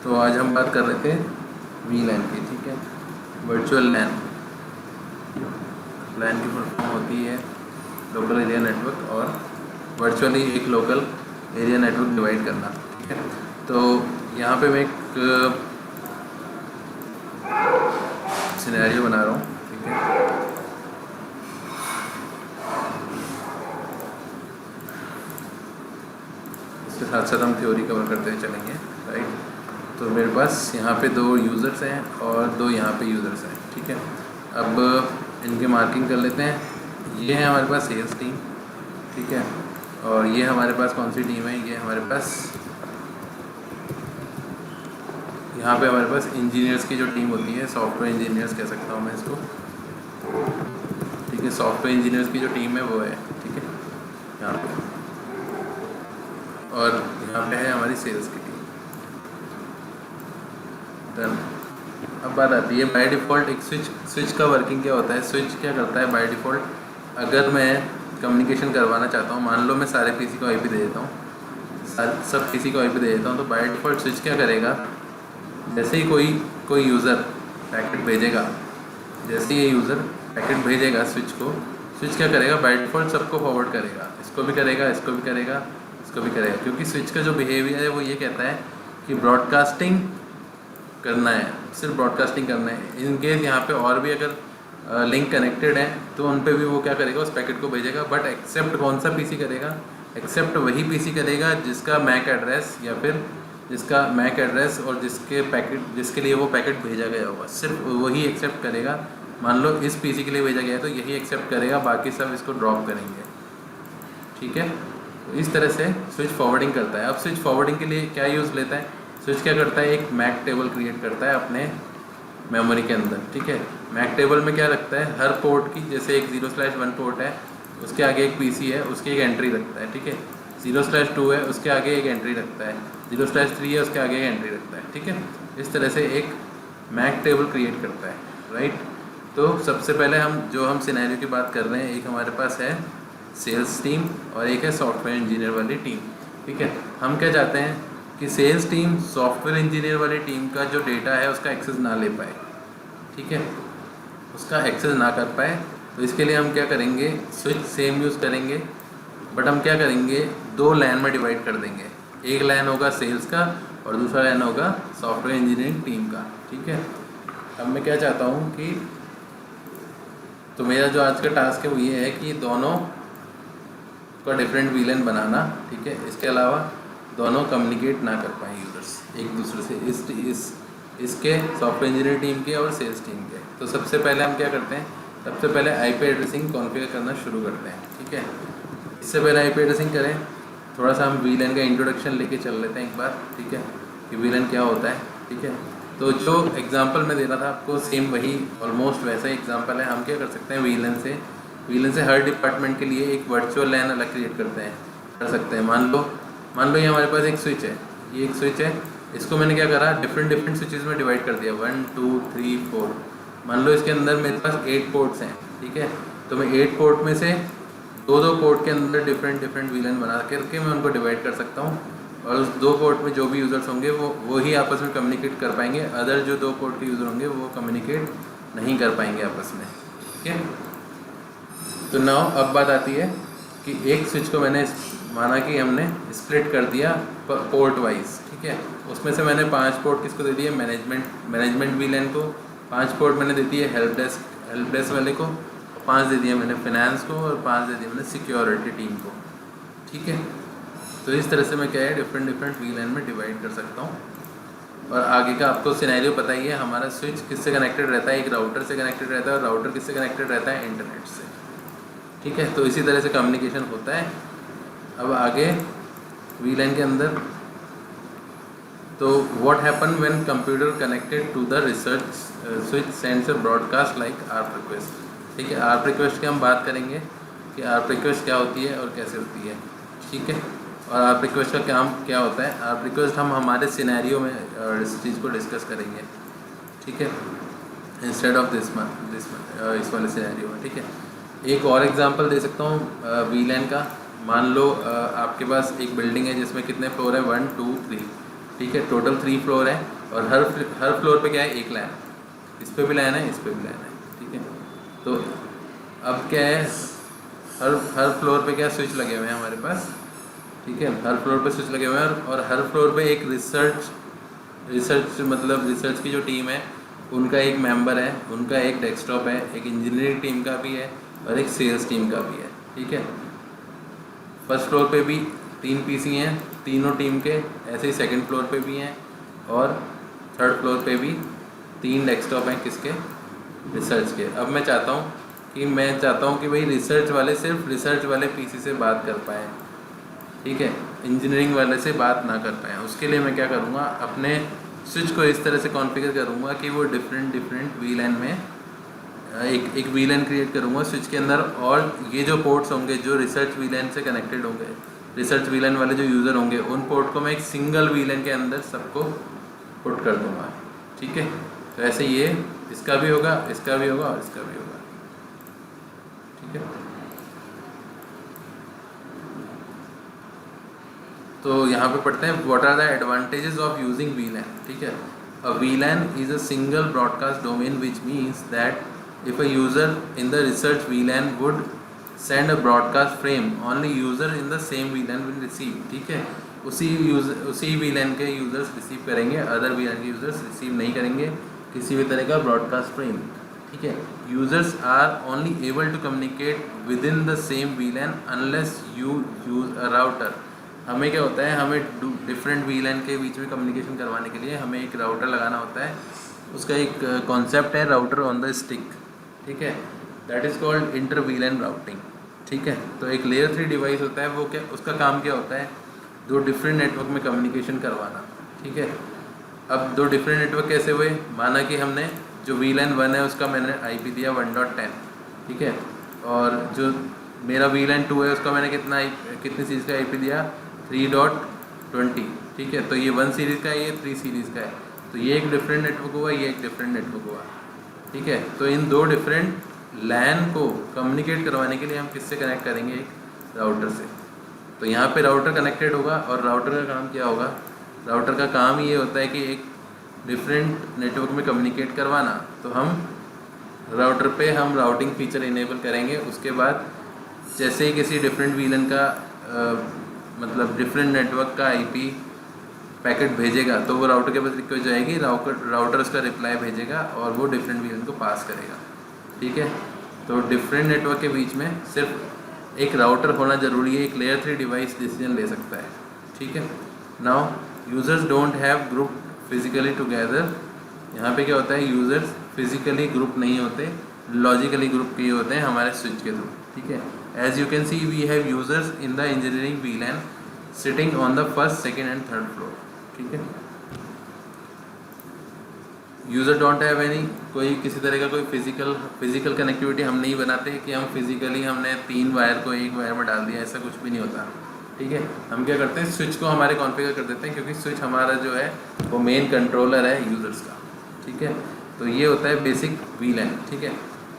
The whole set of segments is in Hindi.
तो आज हम बात कर रहे थे वीलैन की, ठीक है। वर्चुअल लैन, लैन की फुल फॉर्म होती है लोकल एरिया नेटवर्क, और वर्चुअली एक लोकल एरिया नेटवर्क डिवाइड करना, ठीक है। तो यहाँ पे मैं एक सिनेरियो बना रहा हूँ, ठीक है। इसके साथ साथ हम थ्योरी कवर करते चलेंगे, राइट। तो मेरे पास यहाँ पे 2 यूज़र्स हैं और 2 यहाँ पे यूज़र्स हैं, ठीक है। अब इनके मार्किंग कर लेते हैं। ये है हमारे पास सेल्स टीम, ठीक है। और ये हमारे पास कौन सी टीम है, ये हमारे पास यहाँ पे हमारे पास इंजीनियर्स की जो टीम होती है, सॉफ्टवेयर इंजीनियर्स कह सकता हूँ मैं इसको, ठीक है। सॉफ्टवेयर इंजीनियर्स की जो टीम है वो है, ठीक है, यहाँ पे। और यहाँ पे है हमारी सेल्स की टीम। डन। अब बात आती है बाय डिफ़ॉल्ट एक स्विच का वर्किंग क्या होता है। स्विच क्या करता है बाय डिफ़ॉल्ट, अगर मैं कम्युनिकेशन करवाना चाहता हूँ, मान लो मैं सारे पीसी को आईपी दे देता हूँ, सब पीसी को आईपी दे देता हूँ, तो बाय डिफ़ॉल्ट स्विच क्या करेगा, जैसे ही कोई यूज़र पैकेट भेजेगा, जैसे ही ये यूज़र पैकेट भेजेगा स्विच को, स्विच क्या करेगा बाय डिफ़ॉल्ट सबको फॉरवर्ड करेगा, इसको भी करेगा, इसको भी करेगा, इसको भी करेगा, क्योंकि स्विच का जो बिहेवियर है वो ये कहता है कि ब्रॉडकास्टिंग करना है, सिर्फ ब्रॉडकास्टिंग करना है। इन केस यहाँ पे और भी अगर लिंक कनेक्टेड है तो उन पे भी वो क्या करेगा, उस पैकेट को भेजेगा, बट एक्सेप्ट कौन सा पीसी करेगा, एक्सेप्ट वही पीसी करेगा जिसका मैक एड्रेस या फिर जिसका मैक एड्रेस और जिसके लिए वो पैकेट भेजा गया होगा, सिर्फ वही एक्सेप्ट करेगा। मान लो इस पीसी के लिए भेजा गया है तो यही एक्सेप्ट करेगा, बाकी सब इसको ड्रॉप करेंगे, ठीक है। तो इस तरह से स्विच फॉरवर्डिंग करता है। अब स्विच फॉरवर्डिंग के लिए क्या यूज़ लेता है, स्विच क्या करता है, एक मैक टेबल क्रिएट करता है अपने मेमोरी के अंदर, ठीक है। मैक टेबल में क्या रखता है, हर पोर्ट की, जैसे एक 0/1 पोर्ट है, उसके आगे एक पीसी है, उसकी एक एंट्री रखता है, ठीक है। 0/2 है, उसके आगे एक एंट्री रखता है, 0/3 है, उसके आगे एक एंट्री रखता है, ठीक है। इस तरह से एक मैक टेबल क्रिएट करता है, राइट। तो सबसे पहले हम सिनेरियो की बात कर रहे हैं, एक हमारे पास है सेल्स टीम और एक है सॉफ्टवेयर इंजीनियर वाली टीम, ठीक है। हम क्या चाहते हैं कि सेल्स टीम सॉफ्टवेयर इंजीनियर वाली टीम का जो डेटा है उसका एक्सेस ना ले पाए, ठीक है, उसका एक्सेस ना कर पाए। तो इसके लिए हम क्या करेंगे, स्विच सेम यूज़ करेंगे, बट हम क्या करेंगे, 2 लैन में डिवाइड कर देंगे। एक लैन होगा सेल्स का और दूसरा लैन होगा सॉफ्टवेयर इंजीनियरिंग टीम का, ठीक है। अब मैं क्या चाहता हूँ कि, तो मेरा जो आज का टास्क है वो ये है कि दोनों का डिफरेंट वीलन बनाना, ठीक है। इसके अलावा दोनों कम्युनिकेट ना कर पाएँ यूज़र्स एक दूसरे से, इसके सॉफ्टवेयर इंजीनियर टीम के और सेल्स टीम के। तो सबसे पहले हम क्या करते हैं, सबसे पहले आईपी एड्रेसिंग कॉन्फ़िगर करना शुरू करते हैं, ठीक है। इससे पहले आईपी एड्रेसिंग करें, थोड़ा सा हम वीलन का इंट्रोडक्शन लेके चल लेते हैं एक बार, ठीक है, कि वीलन क्या होता है, ठीक है। तो जो एग्जांपल मैं दे रहा था आपको, सेम वही ऑलमोस्ट वैसा ही एग्जांपल है। हम क्या कर सकते हैं, वीलन से हर डिपार्टमेंट के लिए एक वर्चुअल लैन अलग क्रिएट कर सकते हैं। मान लो ये हमारे पास एक स्विच है, ये एक स्विच है, इसको मैंने क्या करा, डिफरेंट स्विचेस में डिवाइड कर दिया, 1 2 3 4। मान लो इसके अंदर मेरे पास 8 पोर्ट्स हैं, ठीक है। तो मैं 8 पोर्ट में से 2 पोर्ट के अंदर डिफरेंट वीलन बना करके मैं उनको डिवाइड कर सकता हूँ, और उस 2 पोर्ट में जो भी यूज़र्स होंगे वो ही आपस में कम्युनिकेट कर पाएंगे। अदर जो 2 पोर्ट के यूज़र होंगे वो कम्युनिकेट नहीं कर पाएंगे आपस में, ठीक है। तो नाउ अब बात आती है कि एक स्विच को मैंने माना कि हमने स्प्लिट कर दिया पोर्ट वाइज, ठीक है। उसमें से मैंने 5 पोर्ट किसको दे दिए, मैनेजमेंट वीलन को, 5 पोर्ट मैंने दे दिए हेल्प डेस्क वाले को, 5 दे दिए मैंने फिनेंस को, और 5 दे दिए मैंने सिक्योरिटी टीम को, ठीक है। तो इस तरह से मैं क्या है, डिफरेंट वीलन में डिवाइड कर सकता हूँ। और आगे का आपको सिनेरियो पता ही है, हमारा स्विच किससे कनेक्टेड रहता है, एक राउटर से कनेक्टेड रहता है, और राउटर किससे कनेक्टेड रहता है, इंटरनेट से, ठीक है। तो इसी तरह से कम्युनिकेशन होता है। अब आगे वीलन के अंदर, तो what happen when computer connected to the research switch sends a broadcast like ARP request, ठीक है। आर्प रिक्वेस्ट की हम बात करेंगे कि आर्प रिक्वेस्ट क्या होती है और कैसे होती है, ठीक है। और आर्प रिक्वेस्ट का काम क्या होता है, आर्प रिक्वेस्ट हम हमारे सिनेरियो में इस चीज़ को डिस्कस करेंगे, ठीक है, इंस्टेड ऑफ इस वाले सिनेरियो में, ठीक है। एक और एग्जांपल दे सकता हूँ वीलन का। मान लो आपके पास एक बिल्डिंग है जिसमें कितने फ्लोर है, 1 2 3, ठीक है, टोटल 3 फ्लोर है और हर फ्लोर पे क्या है, एक लैन, इस पे भी लैन है, इस पे भी लैन है। ठीक है, तो अब क्या है, हर फ्लोर पे क्या स्विच लगे हुए हैं हमारे पास। ठीक है, हर फ्लोर पे स्विच लगे हुए हैं और हर फ्लोर पे एक रिसर्च मतलब रिसर्च की जो टीम है उनका एक मेंबर है, उनका एक डेस्कटॉप है, एक इंजीनियरिंग टीम का भी है और एक सेल्स टीम का भी है। ठीक है, फर्स्ट फ्लोर पे भी 3 पीसी हैं तीनों टीम के, ऐसे ही सेकंड फ्लोर पे भी हैं और थर्ड फ्लोर पे भी 3 डेस्कटॉप हैं, किसके, रिसर्च के। अब मैं चाहता हूँ कि भाई रिसर्च वाले सिर्फ रिसर्च वाले पीसी से बात कर पाएँ। ठीक है, इंजीनियरिंग वाले से बात ना कर पाएँ। उसके लिए मैं क्या करूँगा, अपने स्विच को इस तरह से कॉन्फ़िगर करूँगा कि वो डिफरेंट वीलैन में एक वीलैन क्रिएट करूँगा स्विच के अंदर, और ये जो पोर्ट्स होंगे जो रिसर्च वीलैन से कनेक्टेड होंगे, रिसर्च वीलैन वाले जो यूज़र होंगे, उन पोर्ट को मैं एक सिंगल वीलैन के अंदर सबको पुट कर दूँगा। ठीक है, तो ऐसे ये इसका भी होगा, इसका भी होगा और इसका भी होगा। ठीक है, तो यहाँ पे पढ़ते हैं what are the advantages of using VLAN. ठीक है, a VLAN is a single broadcast domain which means that if a user in the research VLAN would send a broadcast frame, only user in the same VLAN will receive। ठीक है, उसी VLAN के यूज़र्स रिसीव करेंगे, अदर VLAN के यूज़र्स रिसीव नहीं करेंगे किसी भी तरह का ब्रॉडकास्ट फ्रेम। ठीक है, users are only able to communicate with in the same VLAN unless you use a router. हमें क्या होता है, हमें डिफरेंट VLAN के बीच में कम्युनिकेशन करवाने के लिए हमें एक राउटर लगाना होता है। उसका एक कॉन्सेप्ट है राउटर ऑन द स्टिक। ठीक है, that is called inter वीलैन routing. ठीक है, तो एक लेयर 3 डिवाइस होता है, वो क्या, उसका काम क्या होता है, 2 डिफरेंट नेटवर्क में कम्युनिकेशन करवाना। ठीक है, अब 2 डिफरेंट नेटवर्क कैसे हुए, माना कि हमने जो VLAN 1 है उसका मैंने IP दिया 1.10। ठीक है, और जो मेरा VLAN 2 है उसका मैंने कितनी सीरीज़ का IP दिया, 3.20। ठीक है, तो ये 1 सीरीज़ का है, ये 3 सीरीज़ का है, तो ये एक डिफरेंट नेटवर्क हुआ, ये एक डिफरेंट नेटवर्क हुआ। ठीक है, तो इन 2 डिफरेंट लैन को कम्युनिकेट करवाने के लिए हम किससे कनेक्ट करेंगे, एक राउटर से। तो यहाँ पे राउटर कनेक्टेड होगा और राउटर का काम क्या होगा, राउटर का काम ये होता है कि एक डिफरेंट नेटवर्क में कम्युनिकेट करवाना। तो हम राउटर पे हम राउटिंग फीचर इनेबल करेंगे। उसके बाद जैसे ही किसी डिफरेंट VLAN का मतलब डिफरेंट नेटवर्क का IP पैकेट भेजेगा तो वो राउटर के पास रिक्वेस्ट जाएगी, राउटर उसका रिप्लाई भेजेगा और वो डिफरेंट VLAN को पास करेगा। ठीक है, तो डिफरेंट नेटवर्क के बीच में सिर्फ एक राउटर होना ज़रूरी है, एक लेयर 3 डिवाइस डिसीजन ले सकता है। ठीक है, now users don't have group physically together. यहाँ पे क्या होता है, यूज़र्स फिजिकली ग्रुप नहीं होते, लॉजिकली ग्रुप किए होते हैं हमारे स्विच के थ्रू। ठीक है, as you can see we have users in the engineering VLAN sitting on the first, second and third floor. ठीक है, यूज़र डोंट हैव एनी, कोई किसी तरह का कोई फिजिकल कनेक्टिविटी हम नहीं बनाते कि हम फिजिकली हमने 3 वायर को एक वायर में डाल दिया, ऐसा कुछ भी नहीं होता। ठीक है, हम क्या करते हैं, स्विच को हमारे कॉन्फ़िगर कर देते हैं, क्योंकि स्विच हमारा जो है वो मेन कंट्रोलर है यूज़र्स का। ठीक है, तो ये होता है बेसिक VLAN। ठीक है,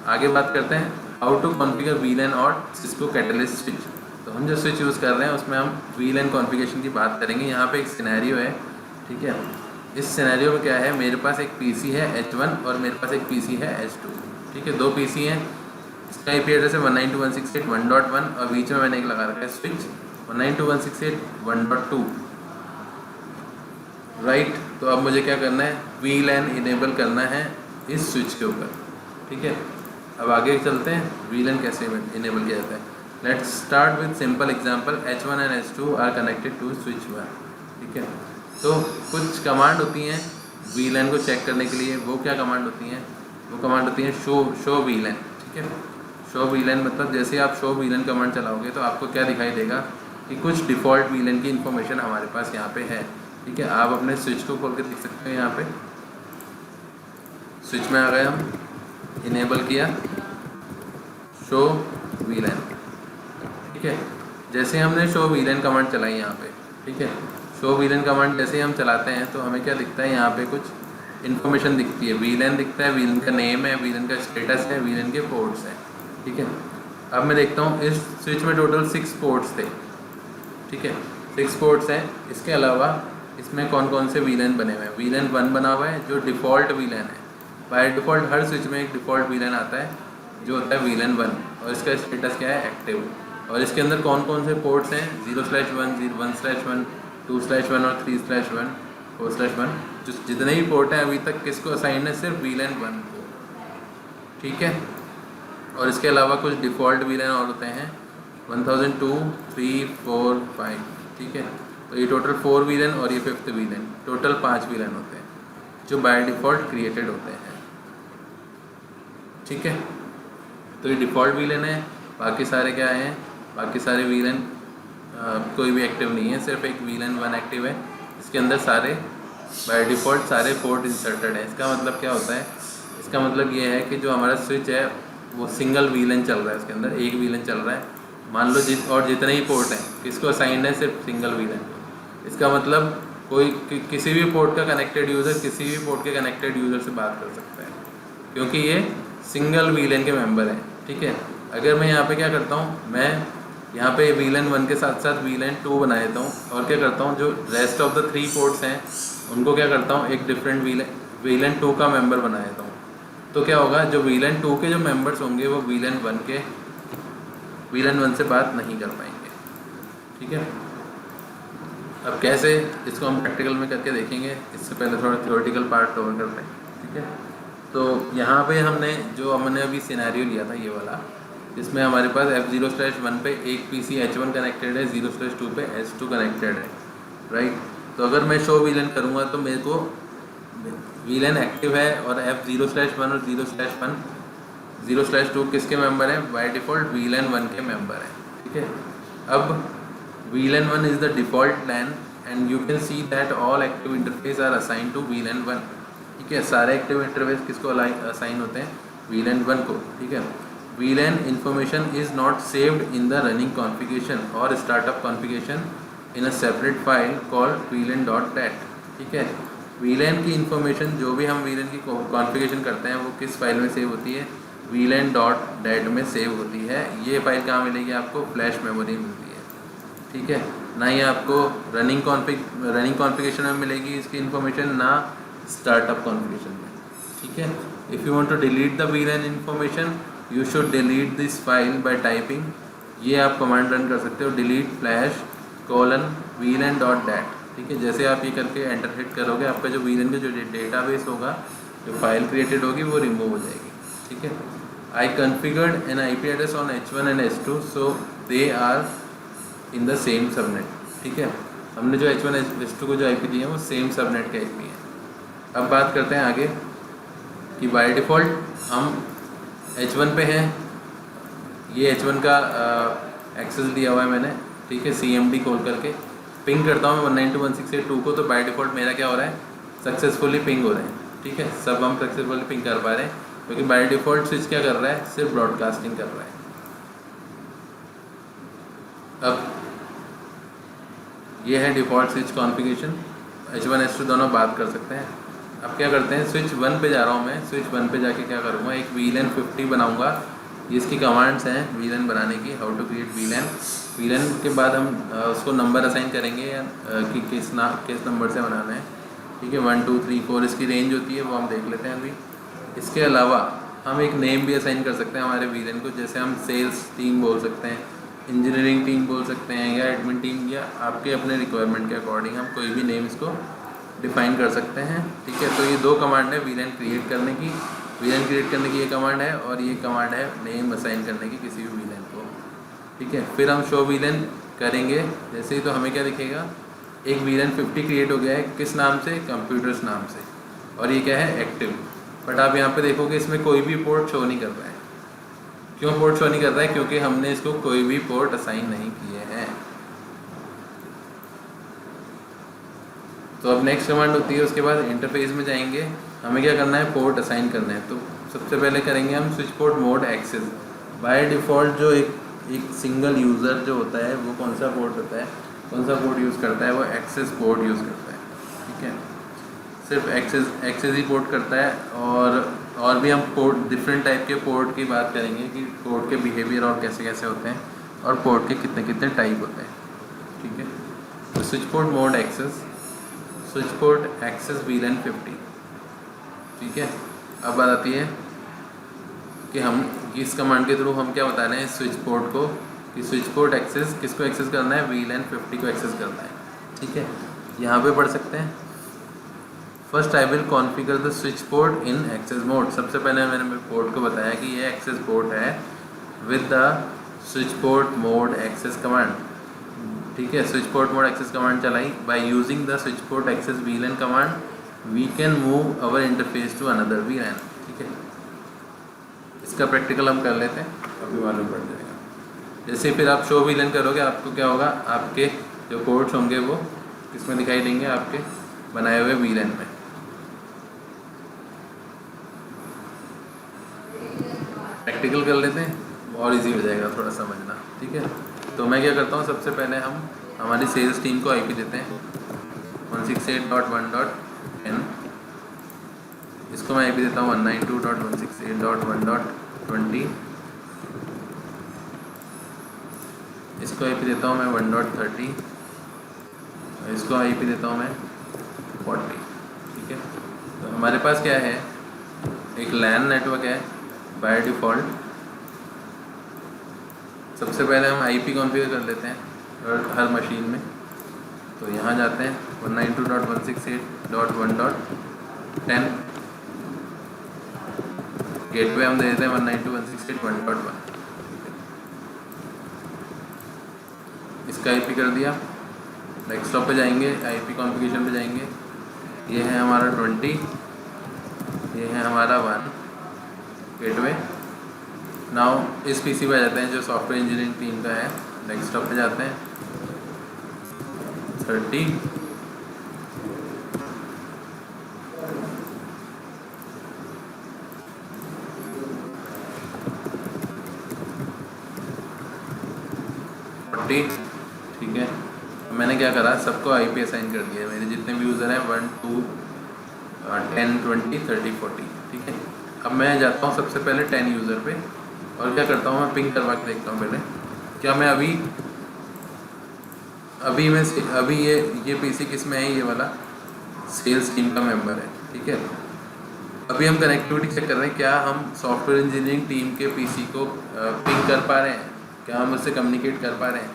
आगे बात करते हैं हाउ टू कॉन्फ़िगर VLAN और सिस्को कैटलिस्ट स्विच। तो हम जो स्विच यूज़ कर रहे हैं उसमें हम VLAN कॉन्फ़िगरेशन की बात करेंगे। यहाँ पे एक सिनेरियो है। ठीक है, इस सिनेरियो में क्या है, मेरे पास एक PC है H1 और मेरे पास एक PC है H2। ठीक है, 2 PC हैं, इसका IP एड्रेस है 192.168.1.1 और बीच में मैंने एक लगा रखा है स्विच 192.168.1.2। राइट, तो अब मुझे क्या करना है, VLAN इनेबल करना है इस स्विच के ऊपर। ठीक है, अब आगे चलते हैं VLAN कैसे इनेबल किया जाता है। Let's start with simple example, H1 and H2 are connected to switch 1। ठीक है, तो कुछ कमांड होती हैं VLAN को चेक करने के लिए। वो क्या कमांड होती हैं, वो कमांड होती हैं शो VLAN। ठीक है, शो VLAN मतलब जैसे आप शो VLAN कमांड चलाओगे तो आपको क्या दिखाई देगा कि कुछ डिफ़ॉल्ट VLAN की इन्फॉर्मेशन हमारे पास यहाँ पे है। ठीक है, आप अपने स्विच को खोल के देख सकते हैं। यहाँ पे स्विच में आ गए, हम इनेबल किया शो VLAN। ठीक है, जैसे हमने शो VLAN कमांड चलाई यहाँ पे। ठीक है, शो VLAN कमांड जैसे हम चलाते हैं तो हमें क्या दिखता है, यहाँ पे कुछ इन्फॉर्मेशन दिखती है। VLAN दिखता है, VLAN का नेम है, VLAन का स्टेटस है, VLAN के पोर्ट्स हैं। ठीक है, अब मैं देखता हूँ इस स्विच में टोटल 6 पोर्ट्स थे। ठीक है, 6 पोर्ट्स हैं। इसके अलावा इसमें कौन कौन से वीलन बने हुए हैं। वीलन 1 बना हुआ है जो डिफ़ॉल्ट वीलन है। बाय डिफ़ॉल्ट हर स्विच में एक डिफ़ॉल्ट वीलन आता है जो होता है वीलन 1, और इसका स्टेटस क्या है, एक्टिव। और इसके अंदर कौन कौन से पोर्ट्स हैं, 0/1, 1/1, 2/1 और 3/1, 4/1, जो जितने भी पोर्ट हैं अभी तक किसको असाइन है, सिर्फ वीलन 1 को, ठीक है। और इसके अलावा कुछ डिफ़ॉल्ट वीलन और होते हैं 1002, 3, 4, 5, ठीक है। तो ये टोटल 4 वीलन और ये 5th वीलन, टोटल 5 वीलन होते हैं जो बाय डिफ़ॉल्ट क्रिएटेड होते हैं, ठीक है। तो ये डिफ़ॉल्ट वीलन है, बाकी सारे क्या हैं, बाकी सारे वीलन कोई भी एक्टिव नहीं है, सिर्फ एक वीलन 1 एक्टिव है। इसके अंदर सारे बाय डिफ़ॉल्ट सारे पोर्ट इंसर्टेड है। इसका मतलब क्या होता है, इसका मतलब ये है कि जो हमारा स्विच है वो सिंगल वीलन चल रहा है, उसके अंदर एक वीलन चल रहा है, मान लो और जितने ही पोर्ट हैं किसको असाइंड है, सिर्फ सिंगल वीलन को। इसका मतलब कोई किसी भी पोर्ट का कनेक्टेड यूज़र किसी भी पोर्ट के कनेक्टेड यूज़र से बात कर सकता है, क्योंकि ये सिंगल वीलन के मेंबर हैं, ठीक है। अगर मैं यहाँ पे क्या करता हूँ, मैं यहाँ पे वीलन 1 के साथ साथ वीलन 2 बना देता हूँ, और क्या करता हूँ, जो रेस्ट ऑफ द 3 पोर्ट्स हैं उनको क्या करता हूँ, एक डिफरेंट वीलन 2 का मेंबर बना देता हूँ। तो क्या होगा, जो वीलन 2 के जो मेंबर्स होंगे वो वीलन 1 से बात नहीं कर पाएंगे, ठीक है। अब कैसे इसको हम प्रैक्टिकल में करके देखेंगे, इससे पहले थोड़ा थ्योरेटिकल पार्ट कवर करते हैं, ठीक है। तो यहाँ पे हमने अभी सिनेरियो लिया था ये वाला, जिसमें हमारे पास F0/1 पे एक PC H1 कनेक्टेड है, 0/2 पे H2 कनेक्टेड है, राइट। तो अगर मैं शो वीलन करूँगा तो मेरे को वीलन एक्टिव है और F0/1 और 0/2 किसके मेंबर हैं, बाय डिफ़ॉल्ट वीलन 1 के मेंबर हैं, ठीक है। अब VLAN 1 is the default LAN and you can see that all active interface are assign to VLAN 1, ठीक है। सारे एक्टिव इंटरफेस किसको असाइन होते हैं, वीलन 1 को, ठीक है। VLAN information is not saved in the running configuration or startup configuration in a separate file called VLAN.dat, ठीक है। VLAN की इंफॉर्मेशन जो भी हम VLAN की कॉन्फ़िगरेशन करते हैं वो किस फाइल में सेव होती है, VLAN.dat में सेव होती है। ये फाइल कहाँ मिलेगी आपको, फ्लैश मेमोरी मिलती है, ठीक है। ना ही आपको रनिंग कॉन्फ़िगरेशन में मिलेगी इसकी इन्फॉर्मेशन, ना स्टार्टअप कॉन्फ़िगरेशन में, ठीक है। If you want to delete the VLAN information you should delete this file by typing, ये आप कमांड रन कर सकते हो, डिलीट /VLAN.dat, ठीक है। जैसे आप ये करके एंटर हिट करोगे आपका जो VLAN का जो डेटाबेस होगा, जो फाइल क्रिएटेड होगी वो रिमूव हो जाएगी, ठीक है। I configured an IP address on H1 and H2 so they are in the same subnet, ठीक है। हमने जो H1 H2 को जो IP दिए हैं वो सेम सबनेट के IP हैं। अब बात करते हैं आगे कि बाय डिफ़ॉल्ट हम H1 पे हैं, ये H1 का एक्सेस दिया हुआ है मैंने, ठीक है। CMD खोल करके पिंग करता हूँ मैं 192.168.2 को, तो बाय डिफ़ॉल्ट मेरा क्या हो रहा है, सक्सेसफुली पिंग हो रहे हैं, ठीक है। सब हम सक्सेसफुली पिंग कर पा रहे हैं क्योंकि बाय डिफ़ॉल्ट स्विच क्या कर रहा है, सिर्फ ब्रॉडकास्टिंग कर रहा है। अब ये है default switch configuration, H1 H2 दोनों बात कर सकते हैं। अब क्या करते हैं, स्विच 1 पे जा रहा हूँ मैं, स्विच 1 पे जाके क्या करूँगा, एक VLAN 50 बनाऊँगा। ये इसकी कमांड्स हैं VLAN बनाने की, हाउ टू क्रिएट VLAN के बाद हम उसको नंबर असाइन करेंगे या कि किस नंबर से बनाना है, ठीक है। 1 2 3 4 इसकी रेंज होती है, वो हम देख लेते हैं अभी। इसके अलावा हम एक नेम भी असाइन कर सकते हैं हमारे VLAN को, जैसे हम सेल्स टीम बोल सकते हैं, इंजीनियरिंग टीम बोल सकते हैं, या एडमिन टीम, या आपके अपने रिक्वायरमेंट के अकॉर्डिंग हम कोई भी नेम इसको डिफ़ाइन कर सकते हैं, ठीक है। तो ये दो कमांड है VLAN क्रिएट करने की, ये कमांड है, और ये कमांड है नेम असाइन करने की किसी भी VLAN को, ठीक है। फिर हम शो VLAN करेंगे जैसे ही, तो हमें क्या दिखेगा, एक VLAN 50 क्रिएट हो गया है, किस नाम से, कंप्यूटर्स नाम से, और ये क्या है, एक्टिव। बट आप यहाँ पे देखोगे इसमें कोई भी पोर्ट शो नहीं कर रहा है। क्यों पोर्ट शो नहीं कर रहा है, क्योंकि हमने इसको कोई भी पोर्ट असाइन नहीं किए हैं। तो अब नेक्स्ट कमांड होती है, उसके बाद इंटरफेस में जाएंगे, हमें क्या करना है, पोर्ट असाइन करना है। तो सबसे पहले करेंगे हम switch port mode access. By default जो एक सिंगल यूज़र जो होता है वो कौन सा पोर्ट होता है, कौन सा पोर्ट यूज़ करता है, वो एक्सेस पोर्ट यूज़ करता है, ठीक है। सिर्फ एक्सेस ही पोर्ट करता है, और भी हम पोर्ट डिफरेंट टाइप के पोर्ट की बात करेंगे कि पोर्ट के बिहेवियर और कैसे कैसे होते हैं, और पोर्ट के कितने कितने टाइप होते हैं, ठीक है। तो switch port mode access switch port access VLAN 50। ठीक है, अब बात आती है कि हम इस कमांड के थ्रू हम क्या बता रहे हैं स्विच पोर्ट को कि स्विच पोर्ट एक्सेस किसको एक्सेस करना है, VLAN 50 को एक्सेस करना है। ठीक है, यहाँ पे पढ़ सकते हैं। First I will configure the switch port in access mode. सबसे पहले मैंने पोर्ट को बताया कि ये एक्सेस पोर्ट है with the switch port mode access command. ठीक है, switch port mode access command चलाई। By using the switch port access VLAN command we can move our interface to another VLAN। ठीक है, इसका प्रैक्टिकल हम कर लेते हैं, अभी मालूम पड़ जाएगा। जैसे फिर आप शो VLAN करोगे आपको क्या होगा, आपके जो पोर्ट्स होंगे वो किसमें दिखाई देंगे, आपके बनाए हुए VLAN में। प्रैक्टिकल कर लेते हैं और इजी हो जाएगा थोड़ा समझना। ठीक है, तो मैं क्या करता हूँ, सबसे पहले हम हमारी सेल्स टीम को आईपी देते हैं 168.1.10। इसको मैं आईपी देता हूँ 192.168.1.20। इसको आईपी देता हूँ मैं 1.30। इसको आईपी देता हूँ मैं 40। ठीक है, तो हमारे पास क्या है, एक LAN नेटवर्क है बाय डिफ़ॉल्ट। सबसे पहले हम आईपी कॉन्फ़िगर कर लेते हैं हर मशीन में। तो यहाँ जाते हैं 192.168.1.10। गेटवे हम दे देते हैं 192.168.1.1। इसका आईपी कर दिया। डेस्कटॉप पे जाएंगे, आईपी कॉन्फ़िगरेशन पे जाएंगे। ये है हमारा 20, ये है हमारा 1 गेटवे। नाउ इस पीसी पे जाते हैं जो सॉफ्टवेयर इंजीनियरिंग टीम का है। डेस्कटॉप पे जाते हैं 30, ठीक है, मैंने क्या करा, सबको आईपी असाइन कर दिया। मेरे जितने भी यूज़र हैं 1, 2, 10, 20, 30, 40। ठीक है, अब मैं जाता हूँ सबसे पहले 10 यूज़र पे और क्या करता हूँ, मैं पिंग करवा के देखता हूँ पहले क्या मैं अभी ये पीसी किस में है, ये वाला सेल्स टीम का मेंबर है। ठीक है, अभी हम कनेक्टिविटी चेक कर रहे हैं, क्या हम सॉफ्टवेयर इंजीनियरिंग टीम के पीसी को पिंग कर पा रहे हैं, क्या हम उससे कम्युनिकेट कर पा रहे हैं।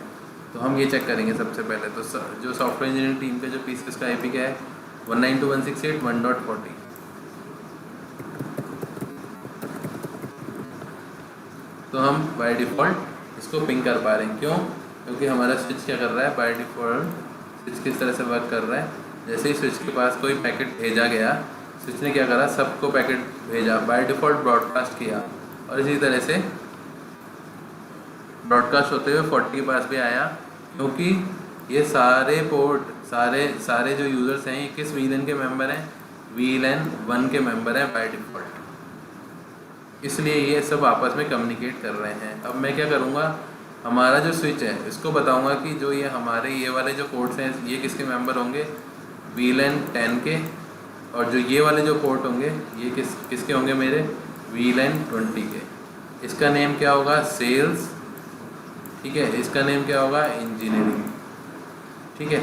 तो हम ये चेक करेंगे सबसे पहले। तो जो सॉफ्टवेयर इंजीनियरिंग टीम का जो पीसी उसका आईपी क्या है 192.168.1.40। तो हम बाय डिफ़ॉल्ट इसको पिंग कर पा रहे हैं। क्यों? क्योंकि हमारा स्विच क्या कर रहा है, बाय डिफ़ॉल्ट स्विच किस तरह से वर्क कर रहा है। जैसे ही स्विच के पास कोई पैकेट भेजा गया, स्विच ने क्या करा, सबको पैकेट भेजा, बाय डिफ़ॉल्ट ब्रॉडकास्ट किया। और इसी तरह से ब्रॉडकास्ट होते हुए 40 के पास भी आया, क्योंकि ये सारे पोर्ट सारे जो यूज़र्स हैं ये किस VLAN के मेंबर हैं, VLAN 1 के मेंबर हैं बाय डिफ़ॉल्ट। इसलिए ये सब आपस में कम्युनिकेट कर रहे हैं। अब मैं क्या करूँगा, हमारा जो स्विच है इसको बताऊँगा कि जो ये हमारे ये वाले जो पोर्ट्स हैं ये किसके मेंबर होंगे, VLAN 10 के। और जो ये वाले जो पोर्ट होंगे ये किसके होंगे, मेरे VLAN 20 के। इसका नेम क्या होगा, सेल्स। ठीक है, इसका नेम क्या होगा, इंजीनियरिंग। ठीक है,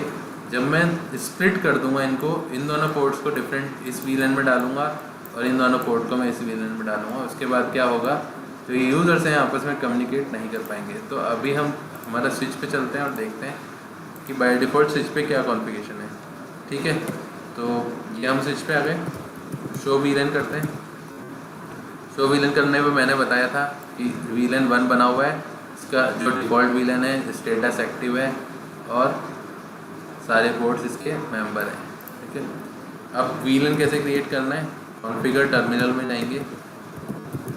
जब मैं स्प्लिट कर दूंगा इनको, इन दोनों पोर्ट्स को डिफरेंट इस VLAN में डालूंगा और इन दोनों पोर्ट को मैं इस VLAN में डालूंगा। उसके बाद क्या होगा, जो यूज़र्स हैं आपस में कम्युनिकेट नहीं कर पाएंगे। तो अभी हम हमारा स्विच पे चलते हैं और देखते हैं कि बाय डिफ़ॉल्ट स्विच पे क्या कॉन्फ़िगरेशन है। ठीक है, तो ये हम स्विच पे आ गए। शो VLAN करते हैं। शो VLAN करने पे मैंने बताया था कि VLAN 1 बना हुआ है, इसका जो डिफ़ॉल्ट VLAN है स्टेटस एक्टिव है और सारे पोर्ट्स इसके मेंबर हैं। ठीक है, अब VLAN कैसे क्रिएट करना है, कॉन्फ़िगर टर्मिनल में जाएंगे,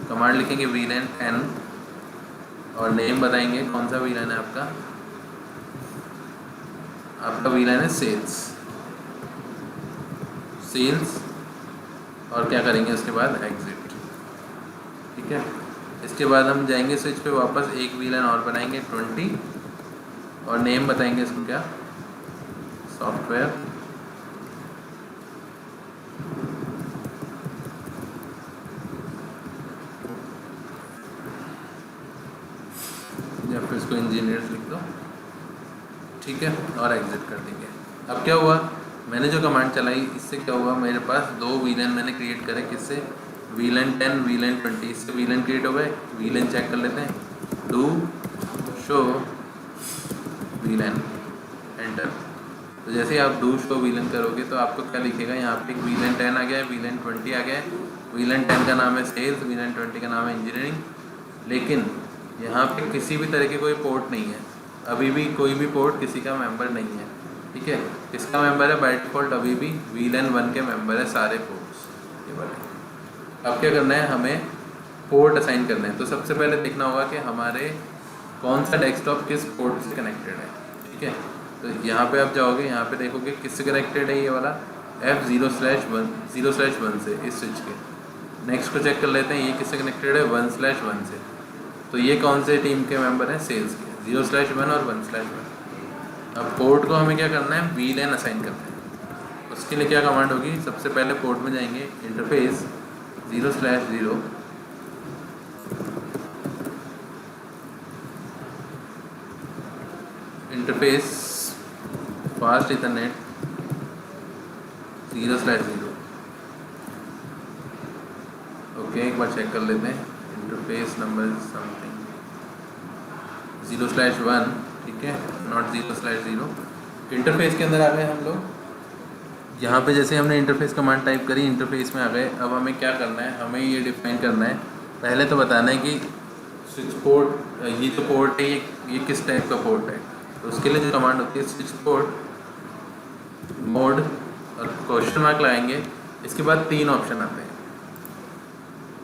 कमांड लिखेंगे VLAN 10 और नेम बताएंगे कौन सा VLAN है आपका VLAN है सेल्स और क्या करेंगे उसके बाद एग्जिट। ठीक है, इसके बाद हम जाएंगे स्विच पे वापस, एक VLAN और बनाएंगे 20 और नेम बताएंगे इसको क्या, सॉफ्टवेयर। या फिर इसको इंजीनियर्स लिख दो। ठीक है, और एग्जिट कर देंगे। अब क्या हुआ, मैंने जो कमांड चलाई इससे क्या हुआ, मेरे पास 2 VLAN मैंने क्रिएट करे, किससे, VLAN 10 VLAN 20, इससे VLAN क्रिएट हो गए। VLAN चेक कर लेते हैं, डू शो VLAN, एंटर। तो जैसे ही आप डू शो VLAN करोगे तो आपको क्या लिखेगा, यहाँ पे एक VLAN 10 आ गया है, VLAN 20 आ गया है। VLAN 10 का नाम है सेल्स, VLAN 20 का नाम है इंजीनियरिंग, लेकिन यहाँ पे किसी भी तरह के कोई पोर्ट नहीं है, अभी भी कोई भी पोर्ट किसी का मेंबर नहीं है, ठीक है। किसका मेंबर है, बाय डिफ़ॉल्ट अभी भी VLAN 1 के मेंबर है सारे पोर्ट्स, ये वाले। अब क्या करना है, हमें पोर्ट असाइन करना है। तो सबसे पहले देखना होगा कि हमारे कौन सा डेस्कटॉप किस पोर्ट से कनेक्टेड है, ठीक है। तो यहाँ पे आप जाओगे, यहाँ पे देखोगे किससे कनेक्टेड है, ये वाला F0/1 से, इस स्विच के। नेक्स्ट को चेक कर लेते हैं, ये किससे कनेक्टेड है, 1/1 से। तो ये कौन से टीम के मेंबर हैं, सेल्स के, 0/1 और 1/1। अब पोर्ट को हमें क्या करना है, VLAN असाइन करना है। उसके लिए क्या कमांड होगी, सबसे पहले पोर्ट में जाएंगे, interface 0/0 interface fast Ethernet 0/0। Okay, एक बार चेक कर लेते हैं, इंटरफेस नंबर समथिंग 0/1, ठीक है, नॉट 0/0। इंटरफेस के अंदर आ गए हम लोग। यहाँ पे जैसे हमने इंटरफेस कमांड टाइप करी, इंटरफेस में आ गए। अब हमें क्या करना है, हमें ये डिफाइन करना है, पहले तो बताना है कि स्विच पोर्ट, ये जो पोर्ट है ये किस टाइप का पोर्ट है। तो उसके लिए जो कमांड होती है, स्विच पोर्ट मोड और क्वेश्चन मार्क लगाएंगे। इसके बाद 3 ऑप्शन आते हैं,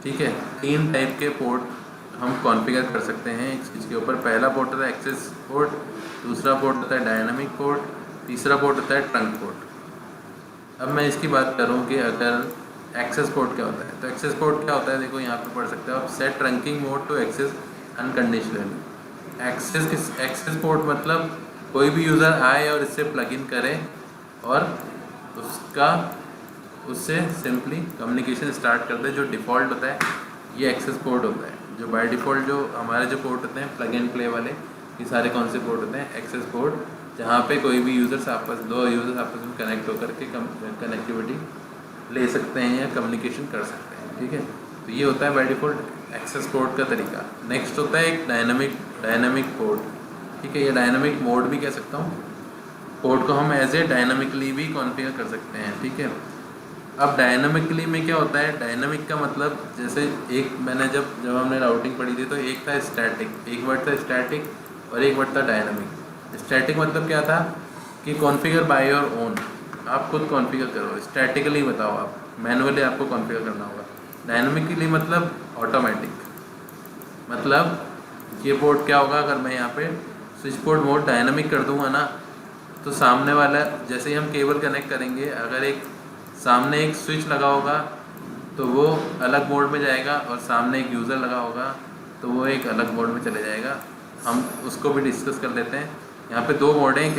ठीक है। 3 टाइप के पोर्ट हम कॉन्फ़िगर कर सकते हैं एक स्विच के ऊपर। पहला पोर्ट होता है एक्सेस पोर्ट, दूसरा पोर्ट होता है डायनामिक पोर्ट, तीसरा पोर्ट होता है ट्रंक पोर्ट। अब मैं इसकी बात करूं कि अगर एक्सेस पोर्ट क्या होता है, तो एक्सेस पोर्ट क्या होता है, देखो यहाँ पे पढ़ सकते हो आप, set trunking mode to access unconditionally. Access port मतलब कोई भी यूज़र आए और इससे प्लग इन करे और उससे सिंपली कम्युनिकेशन स्टार्ट कर दे, जो डिफ़ॉल्ट होता है ये एक्सेस पोर्ट होता है। जो बाय डिफ़ॉल्ट जो हमारे जो पोर्ट होते हैं प्लग एंड प्ले वाले, ये सारे कौन से पोर्ट होते हैं, एक्सेस पोर्ट, जहाँ पे कोई भी यूज़र्स दो यूज़र्स आपस में कनेक्ट होकर के कनेक्टिविटी ले सकते हैं या कम्युनिकेशन कर सकते हैं, ठीक है। तो ये होता है बाय डिफ़ॉल्ट एक्सेस पोर्ट का तरीका। नेक्स्ट होता है एक डायनामिक पोर्ट, ठीक है, ये डायनामिक मोड भी कह सकता हूँ। पोर्ट को हम एज ए डायनामिकली भी कॉन्फ़िगर कर सकते हैं, ठीक है। अब डायनामिकली में क्या होता है, डायनामिक का मतलब जैसे एक मैंने जब हमने राउटिंग पढ़ी थी तो एक था स्टैटिक, एक वर्ड था स्टैटिक और एक वर्ड था डायनामिक। स्टैटिक मतलब क्या था कि कॉन्फ़िगर बाय योर ओन, आप खुद कॉन्फ़िगर करो, स्टैटिकली बताओ, आप मैनुअली आपको कॉन्फ़िगर करना होगा। डायनामिकली मतलब ऑटोमेटिक, मतलब ये पोर्ट क्या होगा, अगर मैं यहाँ पे स्विच पोर्ट मोड डायनामिक कर दूंगा ना, तो सामने वाला, जैसे ही हम केबल कनेक्ट करेंगे, अगर एक सामने एक स्विच लगा होगा तो वो अलग मोड में जाएगा और सामने एक यूज़र लगा होगा तो वो एक अलग मोड में चले जाएगा। हम उसको भी डिस्कस कर लेते हैं। यहाँ पे 2 मोड हैं, एक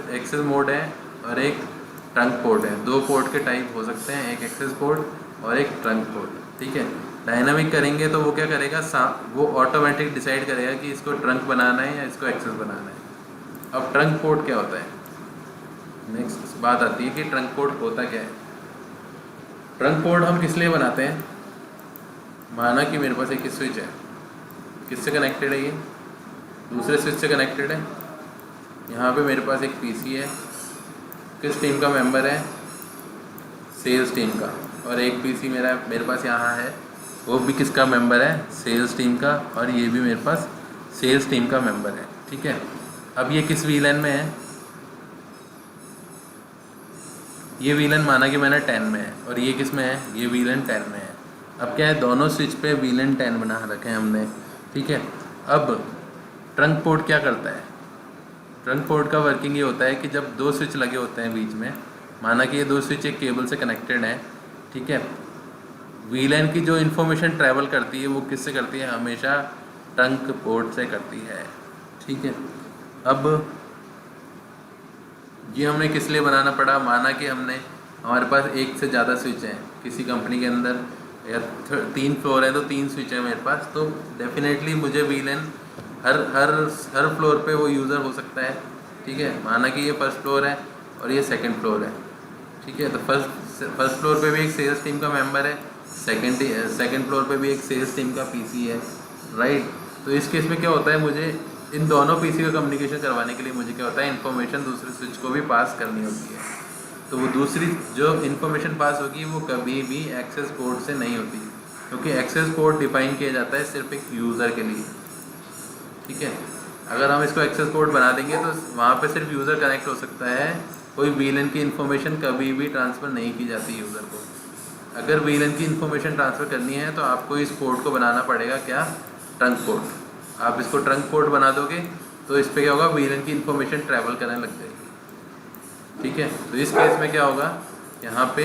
एक्सेस मोड है और एक ट्रंक पोर्ट है। 2 पोर्ट के टाइप हो सकते हैं, एक एक्सेस पोर्ट और एक ट्रंक पोर्ट, ठीक है। डायनामिक करेंगे तो वो क्या करेगा, वो ऑटोमेटिक डिसाइड करेगा कि इसको ट्रंक बनाना है या इसको एक्सेस बनाना है। अब ट्रंक पोर्ट क्या होता है, नेक्स्ट बात आती है कि ट्रंक पोर्ट होता क्या है। ट्रंक पोर्ट हम किस लिए बनाते हैं, माना कि मेरे पास एक स्विच है, किससे कनेक्टेड है, ये दूसरे स्विच से कनेक्टेड है। यहाँ पे मेरे पास एक पीसी है, किस टीम का मेंबर है, सेल्स टीम का। और एक पीसी मेरे पास यहाँ है, वो भी किसका मेंबर है, सेल्स टीम का, और ये भी मेरे पास सेल्स टीम का मेंबर है, ठीक है। अब ये किस VLAN में है, ये VLAN माना कि मैंने 10 में है और ये किस में है, ये VLAN 10 में है। अब क्या है, दोनों स्विच पे VLAN 10 बना रखे हैं हमने, ठीक है। अब ट्रंक पोर्ट क्या करता है, ट्रंक पोर्ट का वर्किंग ये होता है कि जब 2 स्विच लगे होते हैं बीच में, माना कि ये 2 स्विच एक केबल से कनेक्टेड हैं, ठीक है, VLAN की जो इन्फॉर्मेशन ट्रैवल करती है वो किससे करती है, हमेशा ट्रंक पोर्ट से करती है, ठीक है। अब ये हमने किस लिए बनाना पड़ा, माना कि हमारे पास एक से ज़्यादा स्विच हैं किसी कंपनी के अंदर, या 3 फ्लोर है तो 3 स्विच है मेरे पास, तो डेफिनेटली मुझे VLAN हर फ्लोर पे वो यूज़र हो सकता है, ठीक है। माना कि ये फर्स्ट फ्लोर है और ये सेकंड फ्लोर है, ठीक है। तो फर्स्ट फ्लोर पे भी एक सेल्स टीम का मेंबर है, सेकंड फ्लोर पे भी एक सेल्स टीम का पीसी है, राइट। तो इस केस में क्या होता है, मुझे इन दोनों पीसी का कम्युनिकेशन करवाने के लिए मुझे क्या होता है, इन्फॉर्मेशन दूसरे स्विच को भी पास करनी होती है। तो वो दूसरी जो इन्फॉर्मेशन पास होगी वो कभी भी एक्सेस कोड से नहीं होती, क्योंकि एक्सेस कोड डिफाइन किया जाता है सिर्फ एक यूज़र के लिए, ठीक है। अगर हम इसको एक्सेस कोड बना देंगे तो वहाँ पे सिर्फ यूज़र कनेक्ट हो सकता है, कोई वीलन की इन्फॉर्मेशन कभी भी ट्रांसफ़र नहीं की जाती यूज़र को। अगर वीलन की इन्फॉर्मेशन ट्रांसफ़र करनी है तो आपको इस कोड को बनाना पड़ेगा, क्या, ट्रंक कोड। आप इसको ट्रंक कोड बना दोगे तो इस पर क्या होगा, वीलन की इन्फॉर्मेशन ट्रैवल करने लग जाएगी, ठीक है। तो इस केस में क्या होगा, यहाँ पे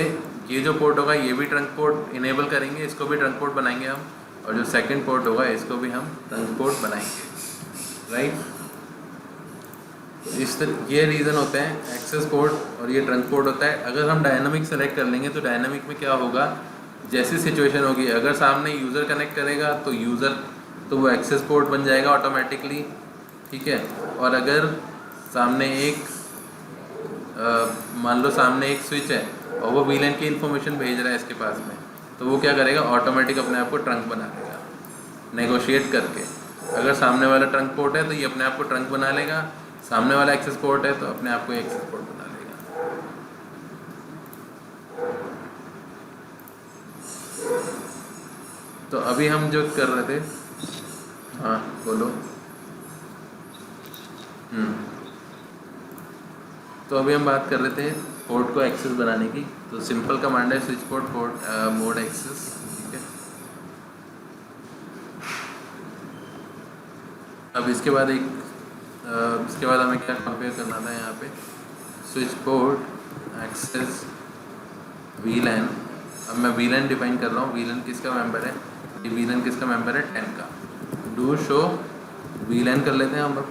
ये जो पोर्ट होगा ये भी ट्रंक कोड इनेबल करेंगे, इसको भी ट्रंक कोड बनाएंगे हम, और जो सेकंड पोर्ट होगा इसको भी हम ट्रंक कोड बनाएंगे, राइट। इस तरह ये रीज़न होते हैं एक्सेस कोड और ये ट्रंक कोड होता है। अगर हम डायनामिक सेलेक्ट कर लेंगे तो डायनामिक में क्या होगा, जैसी सिचुएशन होगी, अगर सामने यूज़र कनेक्ट करेगा तो वो एक्सेस पोर्ट बन जाएगा ऑटोमेटिकली, ठीक है। और अगर सामने एक मान लो सामने एक स्विच है और वो वीलन की इन्फॉर्मेशन भेज रहा है इसके पास में, तो वो क्या करेगा, ऑटोमेटिक अपने आप को ट्रंक बना लेगा नेगोशिएट करके। अगर सामने वाला ट्रंक पोर्ट है तो ये अपने आप को ट्रंक बना लेगा, सामने वाला एक्सेस पोर्ट है तो अपने आप को एक्सेस पोर्ट बना लेगा। तो अभी हम जो कर रहे थे, हाँ बोलो। तो अभी हम बात कर रहे थे पोर्ट को एक्सेस बनाने की। तो सिंपल कमांड है स्विच पोर्ट मोड एक्सेस, ठीक है। अब इसके बाद हमें क्या कंपेयर करना था, यहाँ पे स्विच पोर्ट एक्सेस वीलन। अब मैं वीलन डिफाइन कर रहा हूँ, वीलन किसका मेंबर है, ये वीलन किसका मेंबर है, 10 का। डू शो वीलन कर लेते हैं हम। अब